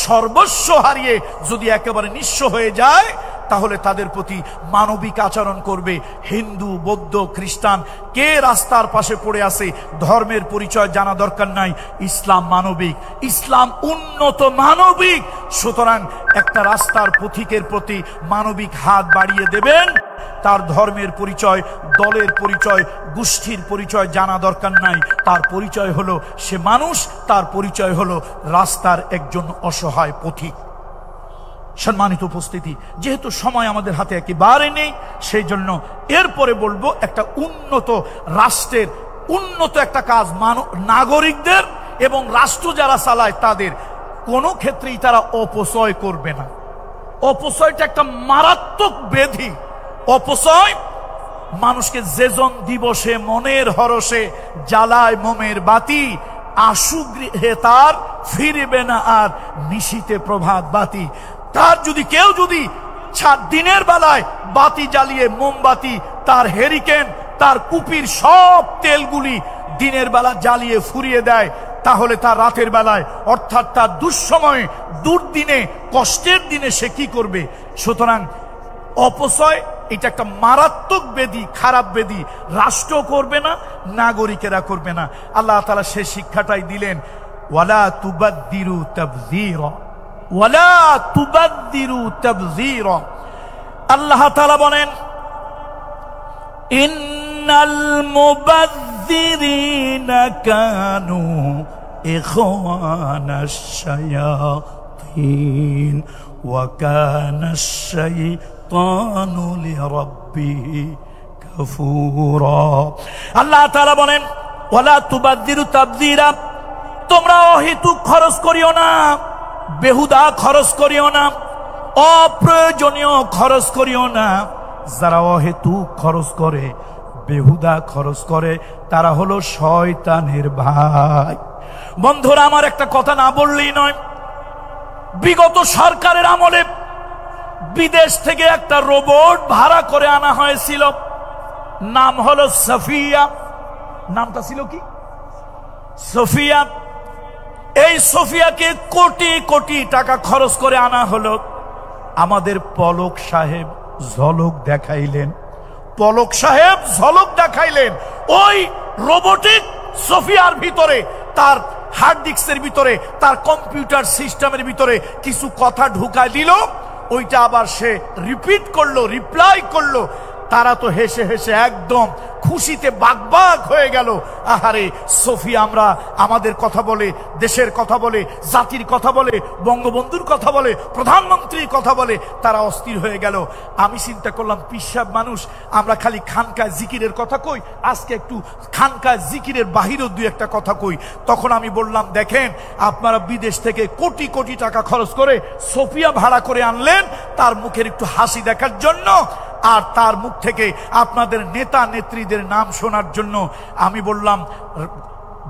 Speaker 1: সর্বস্ব হারিয়ে যদি একেবারে নিঃস্ব হয়ে যায়, তাহলে তাদের প্রতি মানবিক আচরণ করবে। হিন্দু, বৌদ্ধ, খ্রিস্টান, কে রাস্তার পাশে পড়ে আছে, ধর্মের পরিচয় জানা দরকার নাই, ইসলাম মানবিক, ইসলাম উন্নত মানবিক। সুতরাং একটা রাস্তার পথিকের প্রতি মানবিক হাত বাড়িয়ে দেবেন। তার ধর্মের পরিচয়, দলের পরিচয়, গোষ্ঠীর পরিচয় জানা দরকার নাই, তার পরিচয় হলো সে মানুষ, তার পরিচয় হলো রাস্তার একজন অসহায় পথিক। সম্মানিত উপস্থিতি, যেহেতু সময় আমাদের হাতে একেবারে নেই, সেই জন্য এরপরে বলবো একটা উন্নত রাষ্ট্রের উন্নত একটা কাজ, নাগরিকদের এবং রাষ্ট্র যারা চালায় তাদের কোনো ক্ষেত্রেই তারা অপচয় করবে না। অপচয়টা একটা মারাত্মক ব্যাধি। অপচয় মানুষকে যেজন দিবসে মনের হরসে জ্বালায় মোমের বাতি, আশু গৃহে তার ফিরবে না আর নিশীতে প্রভাত বাতি। তার যদি কেউ যদি দিনের বেলায় বাতি জ্বালিয়ে, মোমবাতি, তার হেরিকেন, তার কুপির সব তেলগুলি দিনের বেলা জ্বালিয়ে ফুরিয়ে দেয়, তাহলে তার রাতের বেলায়, অর্থাৎ তার দুঃসময়ে, দুর্দিনে, কষ্টের দিনে সে কি করবে? সুতরাং অপচয় এটা একটা মারাত্মক ব্যাধি, খারাপ ব্যাধি। রাষ্ট্র করবে না, নাগরিকেরা করবে না। আল্লাহ তাআলা সে শিক্ষাটাই দিলেন, ওয়ালা তুবাদদিরু তাবযীরা, ওয়ালা তুবাদদিরু তাবযীরা। আল্লাহ তাআলা বলেন, ইন্নাল মুবাযযিরিনা কানু ইখওয়ানাশ শায়াতিন ওয়া কানাশ শাইতানু লিরাব্বিহি কাফুরা। আল্লাহ তাআলা বলেন, ওয়ালা তুবাদদিরু তাবযীরা, তোমরা অহেতুক খরচ করিও না, বেহুদা খরচ করিও না, অপ্রয়োজনীয় খরচ করিও না। যারা অহেতুক খরচ করে, বেহুদা খরচ করে, তারা হলো শয়তানের ভাই। বন্ধুরা, আমার একটা কথা না বললেই নয়। বিগত সরকারের আমলে বিদেশ থেকে একটা রোবট ভাড়া করে আনা হয়েছিল, নাম হলো সোফিয়া। নামটা ছিল কি? সোফিয়া। এই সোফিয়াকে কোটি কোটি টাকা খরচ করে আনা হলো। আমাদের পলক সাহেব ঝলক দেখাইলেন। পলক সাহেব ঝলক দেখাইলেন ওই রোবোটিক সোফিয়ার ভিতরে, তার হার্ড ডিস্কের ভিতরে, তার কম্পিউটার সিস্টেমের ভিতরে কিছু কথা ঢুকাই দিল, ওইটা আবার সে রিপিট করলো, রিপ্লাই করলো। তারা তো হেসে হেসে একদম খুশিতে বাগবাগ হয়ে গেল। আহারে সোফিয়া আমরা আমাদের কথা বলে, দেশের কথা বলে, জাতির কথা বলে, বঙ্গবন্ধুর কথা বলে, প্রধানমন্ত্রীর কথা বলে, তারা অস্থির হয়ে গেল। আমি চিন্তা করলাম পিসাব মানুষ, আমরা খালি খানকায় জিকিরের কথা কই, আজকে একটু খানকায় জিকিরের বাহিরেও দুই একটা কথা কই। তখন আমি বললাম, দেখেন আপনারা বিদেশ থেকে কোটি কোটি টাকা খরচ করে সোফিয়া ভাড়া করে আনলেন তার মুখের একটু হাসি দেখার জন্য, আর তার মুখ থেকে আপনাদের নেতা নেত্রীদের নাম শোনার জন্য। আমি বললাম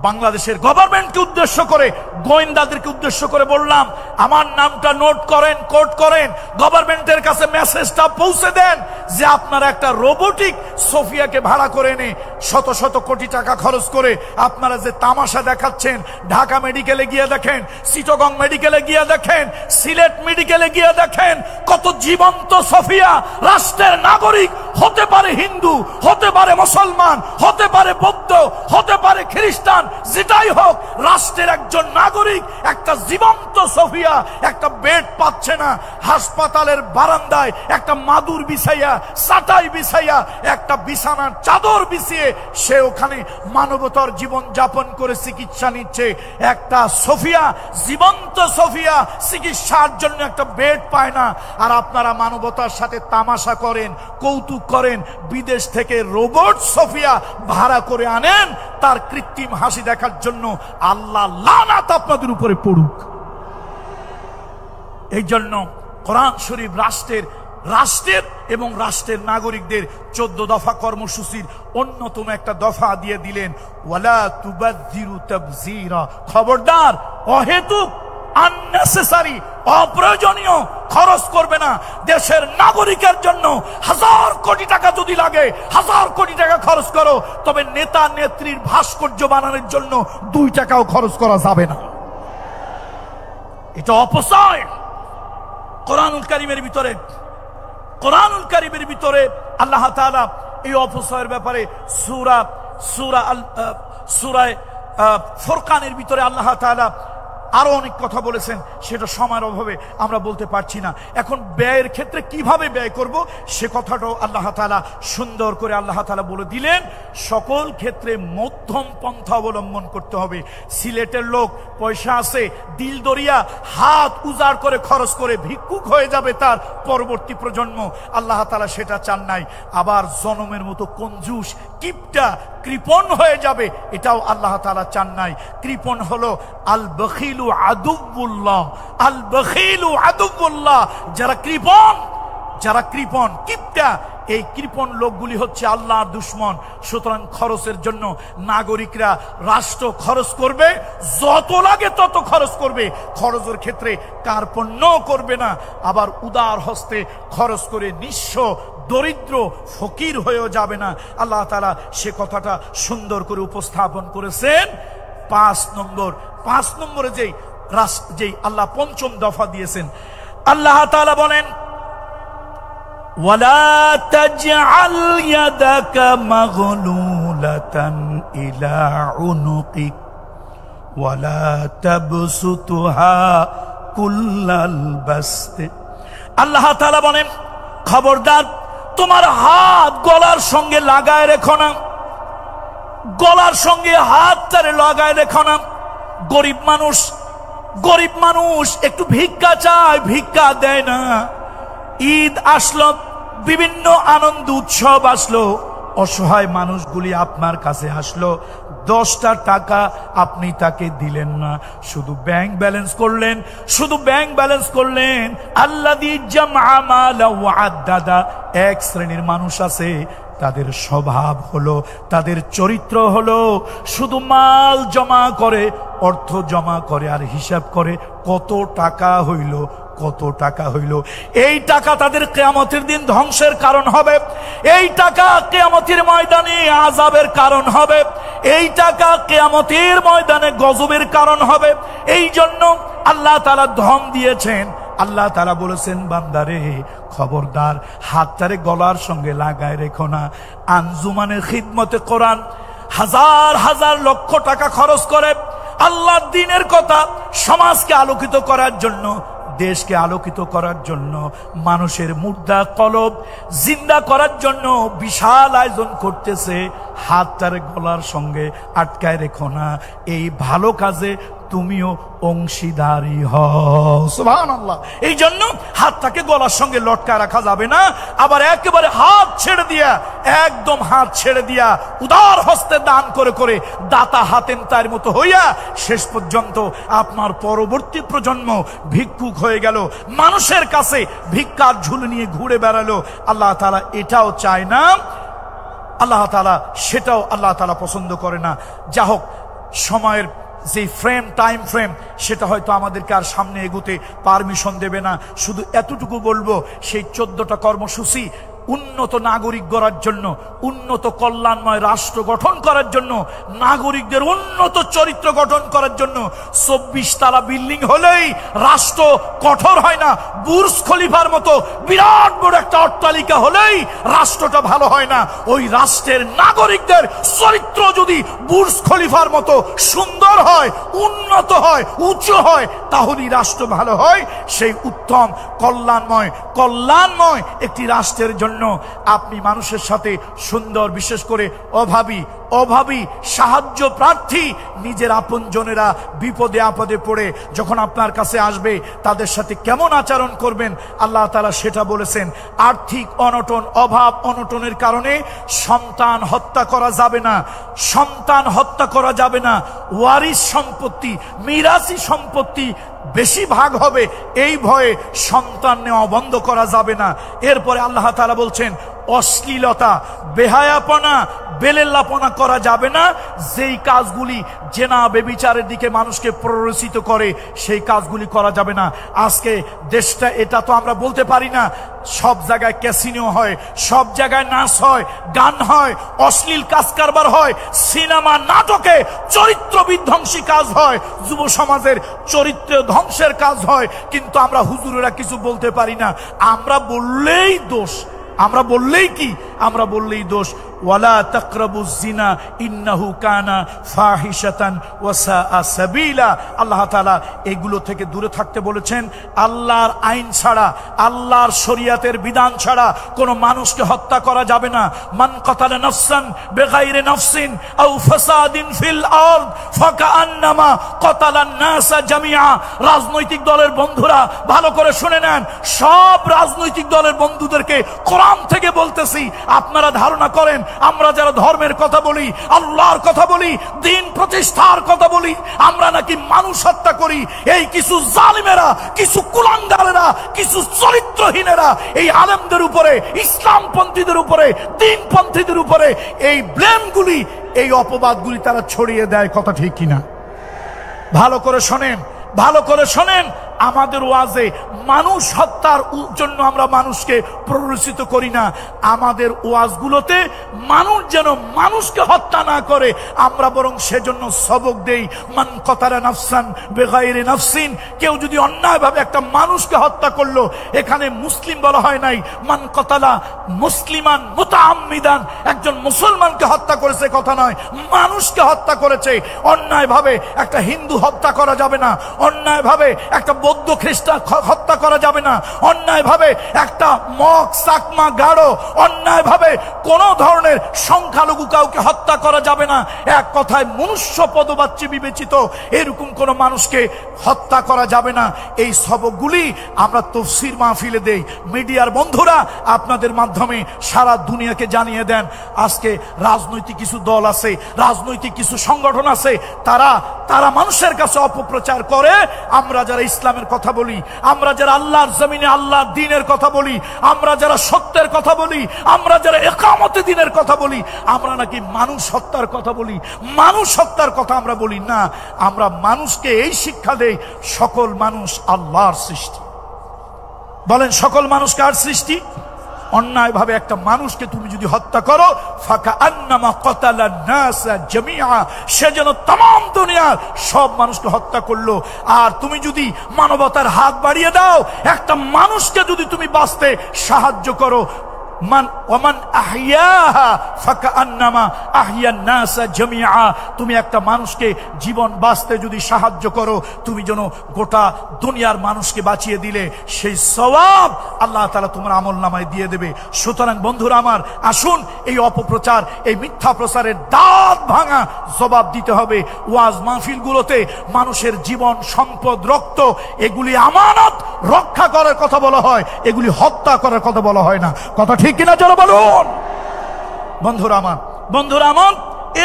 Speaker 1: বাংলাদেশের গভর্নমেন্টকে উদ্দেশ্য করে, গোয়েন্দাদেরকে উদ্দেশ্য করে বললাম, আমার নামটা নোট করেন, কোট করেন, গভর্নমেন্টের কাছে মেসেজটা পৌঁছে দেন যে আপনারা একটা রোবোটিক সোফিয়াকে ভাড়া করে এনে শত শত কোটি টাকা খরচ করে আপনারা যে তামাশা দেখাচ্ছেন, ঢাকা মেডিকেলে গিয়ে দেখেন, চিটাগং মেডিকেলে গিয়ে দেখেন, সিলেট মেডিকেলে গিয়ে দেখেন, কত জীবন্ত সোফিয়া রাষ্ট্রের নাগরিক, হতে পারে হিন্দু, হতে পারে মুসলমান, হতে পারে বৌদ্ধ, হতে পারে খ্রিস্টান, যেটাই হোক রাষ্ট্রের একজন নাগরিক, একটা জীবন্ত সোফিয়া একটা বেড পাচ্ছে না, হাসপাতালের বারান্দায় একটা মাদুর বিছাইয়া, চাটাই বিছাইয়া, একটা বিছানার চাদর বিছিয়ে সে ওখানে মানবতার জীবন যাপন করে চিকিৎসা নিচ্ছে। একটা সোফিয়া, জীবন্ত সোফিয়া চিকিৎসার জন্য একটা বেড পায় না। আর আপনারা মানবতার সাথে তামাশা করেন, কৌতুক করেন, বিদেশ থেকে রোবট সোফিয়া ভাড়া করে আনেন তার কৃত্রিম হাসি দেখার জন্য। আল্লাহ লানাত আপনাদের উপরে পড়ুক। এই জন্য কোরআন শরীফ রাষ্ট্রের এবং রাষ্ট্রের নাগরিকদের 14 দফা কর্মসূচির অন্যতম একটা দফা দিয়ে দিলেন, ওয়ালা তুবাযযিরু তাবযীরা। খবরদার অহেতুক আননেসেসারি অপ্রয়োজনীয় খরচ করবে না। দেশের নাগরিকের জন্য 1000 কোটি টাকা যদি লাগে 1000 কোটি টাকা খরচ করো, তবে নেতা নেত্রীর ভাস্কর্য বানানোর জন্য 2 টাকাও খরচ করা যাবে না। এটা অপচয়। কোরআনুল কারীমের ভিতরে আল্লাহ তাআলা এই অপচয়ের ব্যাপারে সূরা ফুরকানের ভিতরে আল্লাহ তাআলা আরো অনেক কথা বলেছেন, সেটা সময়ের অভাবে আমরা বলতে পারছি না। এখন ব্যয়ের ক্ষেত্রে কিভাবে ব্যয় করব সে কথাটাও আল্লাহ তাআলা সুন্দর করে আল্লাহ তাআলা বলে দিলেন। সকল ক্ষেত্রে মধ্যম পন্থা অবলম্বন করতে হবে। সিলেটের লোক পয়সা আছে, দিল দরিয়া, হাত উজাড় করে খরচ করে ভিক্ষুক হয়ে যাবে তার পরবর্তী প্রজন্ম, আল্লাহ তাআলা সেটা চান নাই। আবার জনমের মতো কঞ্জুস, কিপটা, কৃপণ হয়ে যাবে, এটাও আল্লাহ তাআলা চান নাই। কৃপণ হলো আল বখিলু আদুউল্লাহ, আল বখিলু আদুউল্লাহ। যারা কৃপণ কিপটা, এই কৃপণ লোকগুলি হচ্ছে আল্লাহর দুশমন। সুতরাং খরচের জন্য নাগরিকরা, রাষ্ট্র খরচ করবে, যত লাগে তত খরচ করবে, খরচের ক্ষেত্রে কার্পণ্য করবে না। আবার উদার হস্তে খরচ করে নিঃস্ব, দরিদ্র, ফকির হয়েও যাবে না। আল্লাহ তাআলা সে কথাটা সুন্দর করে উপস্থাপন করেছেন। 5 নম্বরে যেই আল্লাহ 5ম দফা দিয়েছেন, আল্লাহ তাআলা বলেন, ওয়ালা তাজআল ইয়াদাকা মাগলুলাতান ইলা উনুকিক ওয়ালা তাবসুতুহা কুল্লাল বাসত। আল্লাহ তাআলা বলেন, খবরদার তোমার হাত গলার সঙ্গে লাগায় রেখো না, গলার সঙ্গে হাতটারে লাগায় রেখো না। গরিব মানুষ একটু ভিক্ষা চায়, ভিক্ষা দেয় না। ঈদ আসলো, বিভিন্ন আনন্দ উৎসব আসলো, অসহায় মানুষগুলি আপনার কাছে আসলো, 10টা টাকা আপনি তাকে দিলেন না, শুধু ব্যাংক ব্যালেন্স করলেন। আল্লাযী জামআ মালা ওয়া আদ্দাদা। এক শ্রেণীর মানুষ আছে, তাদের স্বভাব হলো, তাদের চরিত্র হলো শুধু মাল জমা করে, অর্থ জমা করে আর হিসাব করে কত টাকা হইল। এই টাকা তাদের কিয়ামতের দিন ধ্বংসের কারণ হবে, এই টাকা কিয়ামতের ময়দানে আযাবের কারণ হবে, এই টাকা কিয়ামতের ময়দানে গজবের কারণ হবে। এই জন্য আল্লাহ তাআলা ধন দিয়েছেন, আল্লাহ তাআলা বলেছেন, বান্দারে খবরদার হাতটারে গলার সঙ্গে লাগায় রেখো না। আঞ্জুমানের খিদমতে কোরআন হাজার হাজার লক্ষ টাকা খরচ করে আল্লাহর দ্বীনের কথা সমাজকে আলোকিত করার জন্য, দেশকে আলোকিত করার জন্য, মানুষের মুর্দা কলব জিন্দা করার জন্য বিশাল আয়োজন করতেছে। হাতটারে গলার সঙ্গে আটকায় রেখো না, এই ভালো কাজে তুমিও অংশীদারি হও। সুবহানাল্লাহ। এই জন্য হাতটাকে গলার সঙ্গে লটকায় রাখা যাবে না, আবার একেবারে হাত ছেড়ে দিয়া, একদম হাত ছেড়ে দিয়া উদার হস্তে দান করে করে দাতা হাতেম তার মতো হইয়া শেষ পর্যন্ত আপনার পরবর্তী প্রজন্ম ভিক্ষুক হয়ে গেল, মানুষের কাছে ভিক্ষার ঝুলি নিয়ে ঘুরে বেড়ালো। আল্লাহ তাআলা এটাও চায় না, আল্লাহ তাআলা সেটাও আল্লাহ তাআলা পছন্দ করে না। যা হোক, সময়ের যে টাইম ফ্রেম সেটা হয়তো আমাদেরকে আর সামনে এগোতে পারমিশন দেবে না। শুধু এতটুকু বলবো, সেই 14টা কর্মসূচি উন্নত নাগরিক গড়ার জন্য, উন্নত কল্যাণময় রাষ্ট্র গঠন করার জন্য, নাগরিকদের উন্নত চরিত্র গঠন করার জন্য। 24 তলা বিল্ডিং হলেই রাষ্ট্র কঠোর হয় না, বুর্জ খলিফার মতো বিরাট বড় একটা অট্টালিকা হলেই রাষ্ট্রটা ভালো হয় না। ওই রাষ্ট্রের নাগরিকদের চরিত্র যদি বুর্জ খলিফার মতো সুন্দর হয়, উন্নত হয়, উঁচু হয়, তাহলেই রাষ্ট্র ভালো হয়। সেই উত্তম কল্যাণময় একটি রাষ্ট্রের জন্য আপনি মানুষের সাথে সুন্দর, বিশেষ করে অভাবী সাহায্য প্রার্থী নিজের আপনজনেরা বিপদে আপদে পড়ে যখন আপনার কাছে আসবে তাদের সাথে কেমন আচরণ করবেন, আল্লাহ তাআলা সেটা বলেছেন। আর্থিক অনটন, অভাব অনটনের কারণে সন্তান হত্যা করা যাবে না, সন্তান হত্যা করা যাবে না। ওয়ারিস সম্পত্তি, মিরাসি সম্পত্তি বেশি ভাগ হবে এই ভয়ে সন্তান নেওয়া বন্ধ করা যাবে না। এরপরে আল্লাহ তাআলা বলছেন, অশ্লীলতা, বেহায়াপনা, বেলেল্লাপনা করা যাবে না। যেই কাজগুলি জেনা বেবিচারের দিকে মানুষকে প্ররোচিত করে সেই কাজগুলি করা যাবে না। আজকে দেশটা, এটা তো আমরা বলতে পারি না, সব জায়গায় ক্যাসিনো হয়, সব জায়গায় নাচ হয়, গান হয়, অশ্লীল কাজ কারবার হয়, সিনেমা নাটকে চরিত্র বিধ্বংসী কাজ হয়, যুব সমাজের চরিত্র ধ্বংসের কাজ হয়। কিন্তু আমরা হুজুরেরা কিছু বলতে পারি না। আমরা বললেই দোষ, আমরা বললেই কি, আমরা বললেই দোষ। ওয়ালা তাকরাবুজ জিনা ইন্নাহু কানা ফাহিশাতান ওয়া সাআ সাবিলা। আল্লাহ তাআলা এগুলো থেকে দূরে থাকতে বলেছেন। আল্লাহর আইন ছাড়া, আল্লাহর শরীয়তের বিধান ছাড়া কোনো মানুষকে হত্যা করা যাবে না। মান কাতালা নাফসান বিগাইরি নাফসিন আও ফাসাদিন ফিল আরদ ফাকান্নামা কাতালান নাসা জামিআ। রাজনৈতিক দলের বন্ধুরা ভালো করে শুনে নেন, সব রাজনৈতিক দলের বন্ধুদেরকে কোরআন থেকে বলতেছি, আপনারা ধারণা করেন আমরা যারা ধর্মের কথা বলি, আল্লাহর কথা বলি, দিন প্রতিষ্ঠার কথা বলি, আমরা নাকি মানুষ হত্যা করি। এই কিছু জালিমেরা, কিছু কুলাঙ্গারেরা, কিছু চরিত্রহীনেরা এই আলেমদের উপরে, ইসলামপন্থীদের উপরে, দিনপন্থীদের উপরে এই ব্লেমগুলি, এই অপবাদগুলি তারা ছড়িয়ে দেয়। কথা ঠিক কিনা? ভালো করে শোনেন, ভালো করে শোনেন। আমাদের ওয়াজে মানুষ হত্যার জন্য আমরা মানুষকে প্ররোচিত করি না। আমাদের ওয়াজগুলোতে মানুষ যেন মানুষকে হত্যা না করে, আমরা বরং সেজন্য সবক দেই। মান কাতালা নাফসান বিগাইরি নাফসিন, কেউ যদি অন্যায়ভাবে একটা মানুষকে হত্যা করলো, এখানে মুসলিম বলা হয় নাই, মান কাতালা মুসলিমান মুতাআম্মিদান, একজন মুসলমানকে হত্যা করেছে কথা নয়, মানুষকে হত্যা করেছে। অন্যায়ভাবে একটা হিন্দু হত্যা করা যাবে না, অন্যায়ভাবে একটা বৌদ্ধ খ্রিস্টান হত্যা করা যাবে না, অন্যায়ভাবে একটা মগ চাকমা গাঢ়, অন্যায়ভাবে কোন ধরনের সংখ্যালঘু কাউকে হত্যা করা যাবে না। এক কথায় মনুষ্য পদবাচ্য বিবেচিত এরকম কোন মানুষকে হত্যা করা যাবে না। এই সবকগুলি আমরা তাফসীর মাহফিলে দেই। মিডিয়ার বন্ধুরা আপনাদের মাধ্যমে সারা দুনিয়াকে জানিয়ে দেন। আজকে রাজনৈতিক কিছু দল আছে, রাজনৈতিক কিছু সংগঠন আছে, তারা মানুষের কাছে অপপ্রচার করে। আমরা যারা ইসলামের কথা বলি, আমরা যারা আল্লাহর জমিনে আল্লাহর দ্বীনের কথা বলি, আমরা যারা সত্যের কথা বলি, আমরা যারা ইকামতে দ্বীনের কথা বলি, আমরা নাকি মানুষ হত্যার কথা বলি। মানুষ হত্যার কথা আমরা বলি না। আমরা মানুষকে এই শিক্ষা দেই, সকল মানুষ আল্লাহর সৃষ্টি। বলেন, সকল মানুষ কার সৃষ্টি? অন্যায়ভাবে একটা মানুষকে তুমি যদি হত্যা করো, ফাকা আন্নামা কাতালান নাস জামিআ, সে যেন तमाम দুনিয়ার সব মানুষকে হত্যা করলো। আর তুমি যদি মানবতার হাত বাড়িয়ে দাও, একটা মানুষকে যদি তুমি বাঁচতে সাহায্য করো, মান ওমান আহইয়াহা ফাকান্নামা আহইয়ান নাস জামিআ, তুমি একটা মানুষকে জীবন বাঁচতে যদি সাহায্য করো, তুমি যেন গোটা দুনিয়ার মানুষকে বাঁচিয়ে দিলে, সেই সওয়াব আল্লাহ তাআলা তোমার আমলনামায় দিয়ে দেবে। সুতরাং বন্ধুরা আমার, আসুন এই অপপ্রচার, এই মিথ্যা প্রচারের দাঁত ভাঙা জবাব দিতে হবে। ওয়াজ মাহফিলগুলোতে মানুষের জীবন, সম্পদ, রক্ত, এগুলি আমানত রক্ষা করার কথা বলা হয়, এগুলি হত্যা করার কথা বলা হয় না। কথা ঠিক কিনা চলো বলুন। বন্ধুরা আমার,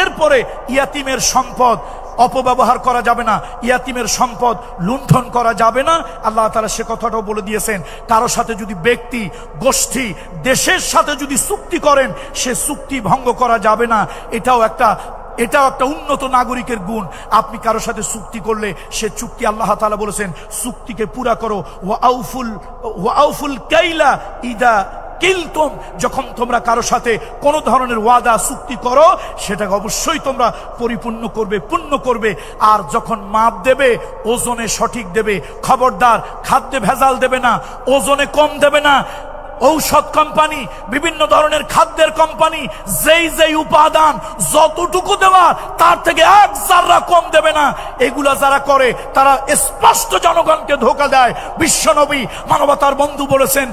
Speaker 1: এরপরে ইয়াতিমের সম্পদ অপব্যবহার করা যাবে না, ইয়াতিমের সম্পদ লুণ্ঠন করা যাবে না। আল্লাহ তাআলা সে কথাটাও বলে দিয়েছেন। কারো সাথে যদি ব্যক্তি, গোষ্ঠী, দেশের সাথে যদি চুক্তি করেন, সে চুক্তি ভঙ্গ করা যাবে না। এটাও একটা উন্নত নাগরিকের গুণ। আপনি কারো সাথে চুক্তি করলে সে চুক্তি, আল্লাহ তাআলা বলেছেন চুক্তিকে পুরা করো। ওয়া আউফুল কাইলা ইদা কিলতুম, যখন তোমরা কারো সাথে কোন ধরনের ওয়াদা চুক্তি করো, সেটাকে অবশ্যই তোমরা পরিপূর্ণ করবে, পূর্ণ করবে। আর যখন মাপ দেবে, ওজনে সঠিক দেবে। খবরদার খাদ্যে ভেজাল দেবে না, ওজনে কম দেবে না। ঔষধ কোম্পানি, বিভিন্ন ধরনের খাদ্যের কোম্পানি, যেই উপাদান যতটুকু দেওয়ার তার থেকে এক জাররা কম দেবে না। এগুলা যারা করে তারা স্পষ্ট জনগণকে ধোঁকা দেয়। বিশ্বনবী মানবতার বন্ধু বলেছেন,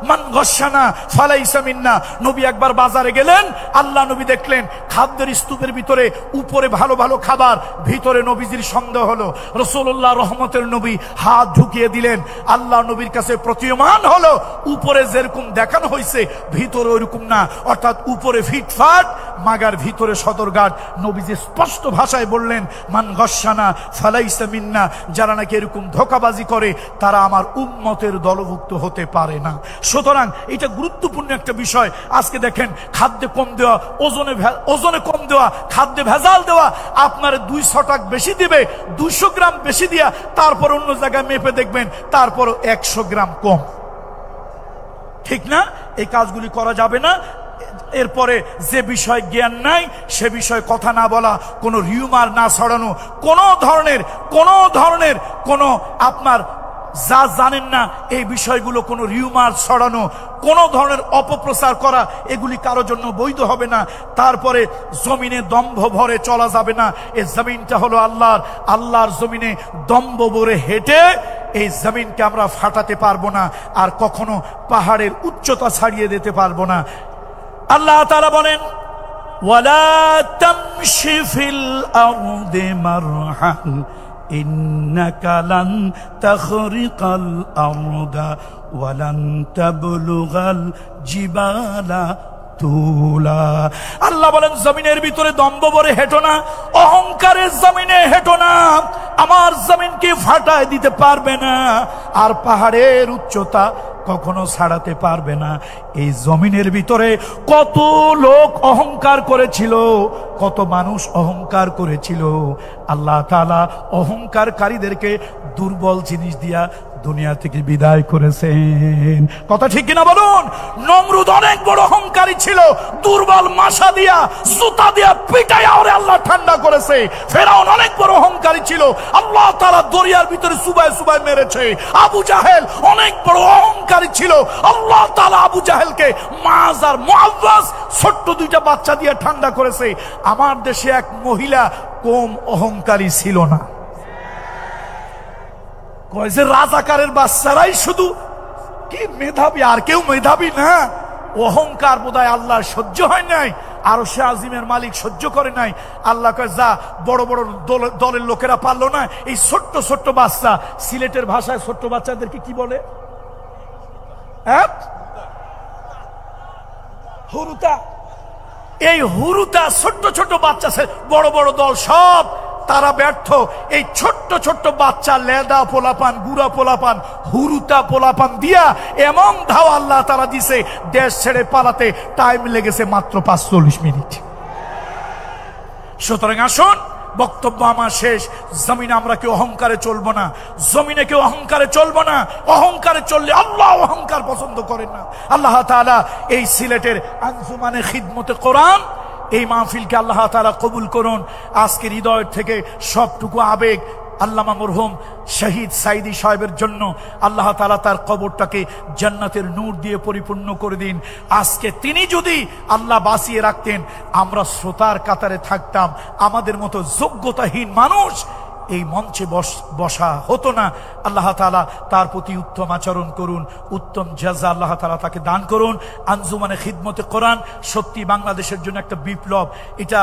Speaker 1: মান গশানা ফালাইসা মিন্না। নবী একবার বাজারে গেলেন, আল্লাহ নবী দেখলেন খাদ্যের স্তূপের ভিতরে উপরে ভালো ভালো খাবার, ভিতরে নবীজির সন্দেহ হলো। রাসূলুল্লাহ রহমতের নবী হাত ঢুকিয়ে দিলেন। আল্লাহ নবীর কাছে প্রতীয়মান হলো উপরে যেরকম দেখানো হয়েছে ভিতরে ওইরকম না, অর্থাৎ উপরে ফিটফাট, মাগার ভিতরে সদরঘাট। নবীজি স্পষ্ট ভাষায় বললেন, মান গশানা ফালাইসা মিন্না, যারা নাকি এরকম ধোঁকাবাজি করে তারা আমার উম্মতের দলভুক্ত হতে পারে না। সুতরাং এটা গুরুত্বপূর্ণ একটা বিষয়। আজকে দেখেন খাদ্যে কম দেওয়া, ওজনে কম দেওয়া, খাদ্যে ভেজাল দেওয়া। আপনার 200 টাকা বেশি দিবে, 200 গ্রাম বেশি দিয়া, তারপর অন্য জায়গায় মেপে দেখবেন তারপর 100 গ্রাম কম। ঠিক না? এই কাজগুলি করা যাবে না। এরপরে যে বিষয় জ্ঞান নাই সে বিষয়ে কথা না বলা, কোনো রিউমার না ছড়ানো, কোনো ধরনের কোনো আপনার যা জানেন না এই বিষয়গুলো, কোনো রিউমার ছড়ানো, কোনো ধরনের অপপ্রচার করা, এগুলি কারোর জন্য বৈধ হবে না। তারপরে জমিনে দম্ভ ভরে চলা যাবে না। এই জমিনটা হলো আল্লাহর জমিনে দম্ভ ভরে হেঁটে এই জমিনকে আমরা ফাটাতে পারবো না, আর কখনো পাহাড়ের উচ্চতা ছাড়িয়ে দিতে পারবো না। আল্লাহ তাআলা বলেন, ওয়ালা তামশি ফিল আরদি মারহান ইন্নাকা লান তাখরিকাল আরদা ওয়ালান তাবলুগাল জিবালা তুলা। আল্লাহ বলেন, জমিনের ভিতরে দম্ভ ভরে হেঁটো না, অহংকারের জমিনে হেঁটো না। আমার জমিনকে ফাটায় দিতে পারবে না, আর পাহাড়ের উচ্চতা কখনো ছাড়াতে পারবে না। এই জমিনের ভিতরে কত লোক অহংকার করেছিল, কত মানুষ অহংকার করেছিল। আল্লাহ তাআলা অহংকারকারীদেরকে দুর্বল জিনিস দিয়া দুনিয়া থেকে বিদায় করেছেন। কথা ঠিক কিনা বলুন? নমরুদ অনেক বড় অহংকারী ছিল, দুর্বল মাশা দিয়া, জুতা দিয়া পিটাইয়া ওরে আল্লাহ ঠান্ডা করেছে। ফেরাউন অনেক বড় অহংকারী ছিল, আল্লাহ তাআলা দরিয়ার ভিতরে সুবাই মেরেছে। আবু জাহেল অনেক বড় অহংকারী ছিল, আল্লাহ তাআলা আবু জাহেলকে মাজ আর মুআওয়াজ ছোট্ট 2টা বাচ্চা দিয়ে ঠান্ডা করেছে। আমার দেশে এক মহিলা কম অহংকারী ছিল না। কয় যে রাজাকারের বাচ্চারাই শুধু কি মেধাবী, আর কেউ মেধাবী না। অহংকার বোধহয় আল্লাহর সহ্য হয় নাই, আরশে আজিমের মালিক সহ্য করে নাই। আল্লাহ কয়, যা, বড় বড় দলের লোকেরা পারলো না, এই ছোট্ট ছোট্ট বাচ্চা, সিলেটের ভাষায় ছোট্ট বাচ্চাদেরকে কি বলে? হুরুতা। এই হুরুতা ছোট্ট ছোট্ট বাচ্চা, বড় বড় দল সব তারা ব্যর্থ। এই ছোট্ট ছোট্ট বাচ্চা, লেদা পোলাপান, গুড়া পোলাপান, হুরুতা পোলাপান দিয়া এমন ধাওয়া আল্লাহ তাআলা দিছে, দেশ ছেড়ে পালাতে টাইম লেগেছে মাত্র 45 মিনিট। সুতরাং আসুন বক্তব্য আমার শেষ। জমিনে আমরা কেউ অহংকারে চলবো না, জমিনে কেউ অহংকারে চলবো না। অহংকারে চললে আল্লাহ অহংকার পছন্দ করেন না। আল্লাহ তাআলা এই সিলেটের আঞ্জুমানে খিদমতে কোরআন এই মাহফিলকে আল্লাহ তাআলা কবুল করুন। আজকের হৃদয়ের থেকে সবটুকু আবেগ আল্লামা মরহুম শহীদ সাইদি সাহেবের জন্য আল্লাহ তাআলা তার কবরটাকে জান্নাতের নূর দিয়ে পরিপূর্ণ করে দিন। আজকে তিনি যদি আল্লাহ বাঁচিয়ে রাখতেন, আমরা শ্রোতার কাতারে থাকতাম, আমাদের মতো যোগ্যতাহীন মানুষ এই মঞ্চে বসা হতো না। আল্লাহ তাআলা তার প্রতি উত্তম আচরণ করুন, উত্তম জাযা আল্লাহ তাআলা তাকে দান করুন। আঞ্জুমানে খিদমতে কোরআন সত্যি বাংলাদেশের জন্য একটা বিপ্লব। এটা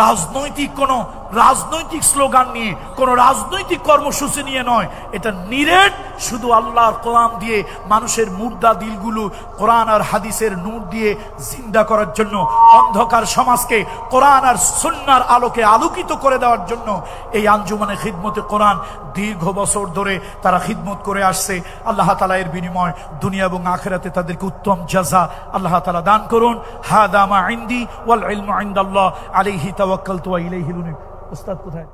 Speaker 1: রাজনৈতিক স্লোগান নিয়ে, কোন রাজনৈতিক কর্মসূচি নিয়ে নয়, এটা নিরেট শুধু আল্লাহর কোরআন দিয়ে মানুষের মুর্দা দিলগুলো কোরআন আর হাদিসের নূর দিয়ে জিন্দা করার জন্য, অন্ধকার সমাজকে কোরআন আর সুন্নাহর আলোকে আলোকিত করে দেওয়ার জন্য এই আঞ্জুমানে খিদমতে কোরআন দীর্ঘ বছর ধরে তারা খিদমত করে আসছে। আল্লাহ তাআলা এর বিনিময় দুনিয়া এবং আখিরাতে তাদেরকে উত্তম জাযা আল্লাহ তাআলা দান করুন। হাদা মা ইনদি ওয়াল ইলমু ইনদাল্লাহ আলাইহি তাওয়াক্কালতু ওয়া ইলাইহি উনীব। উস্তাদ কোথায়?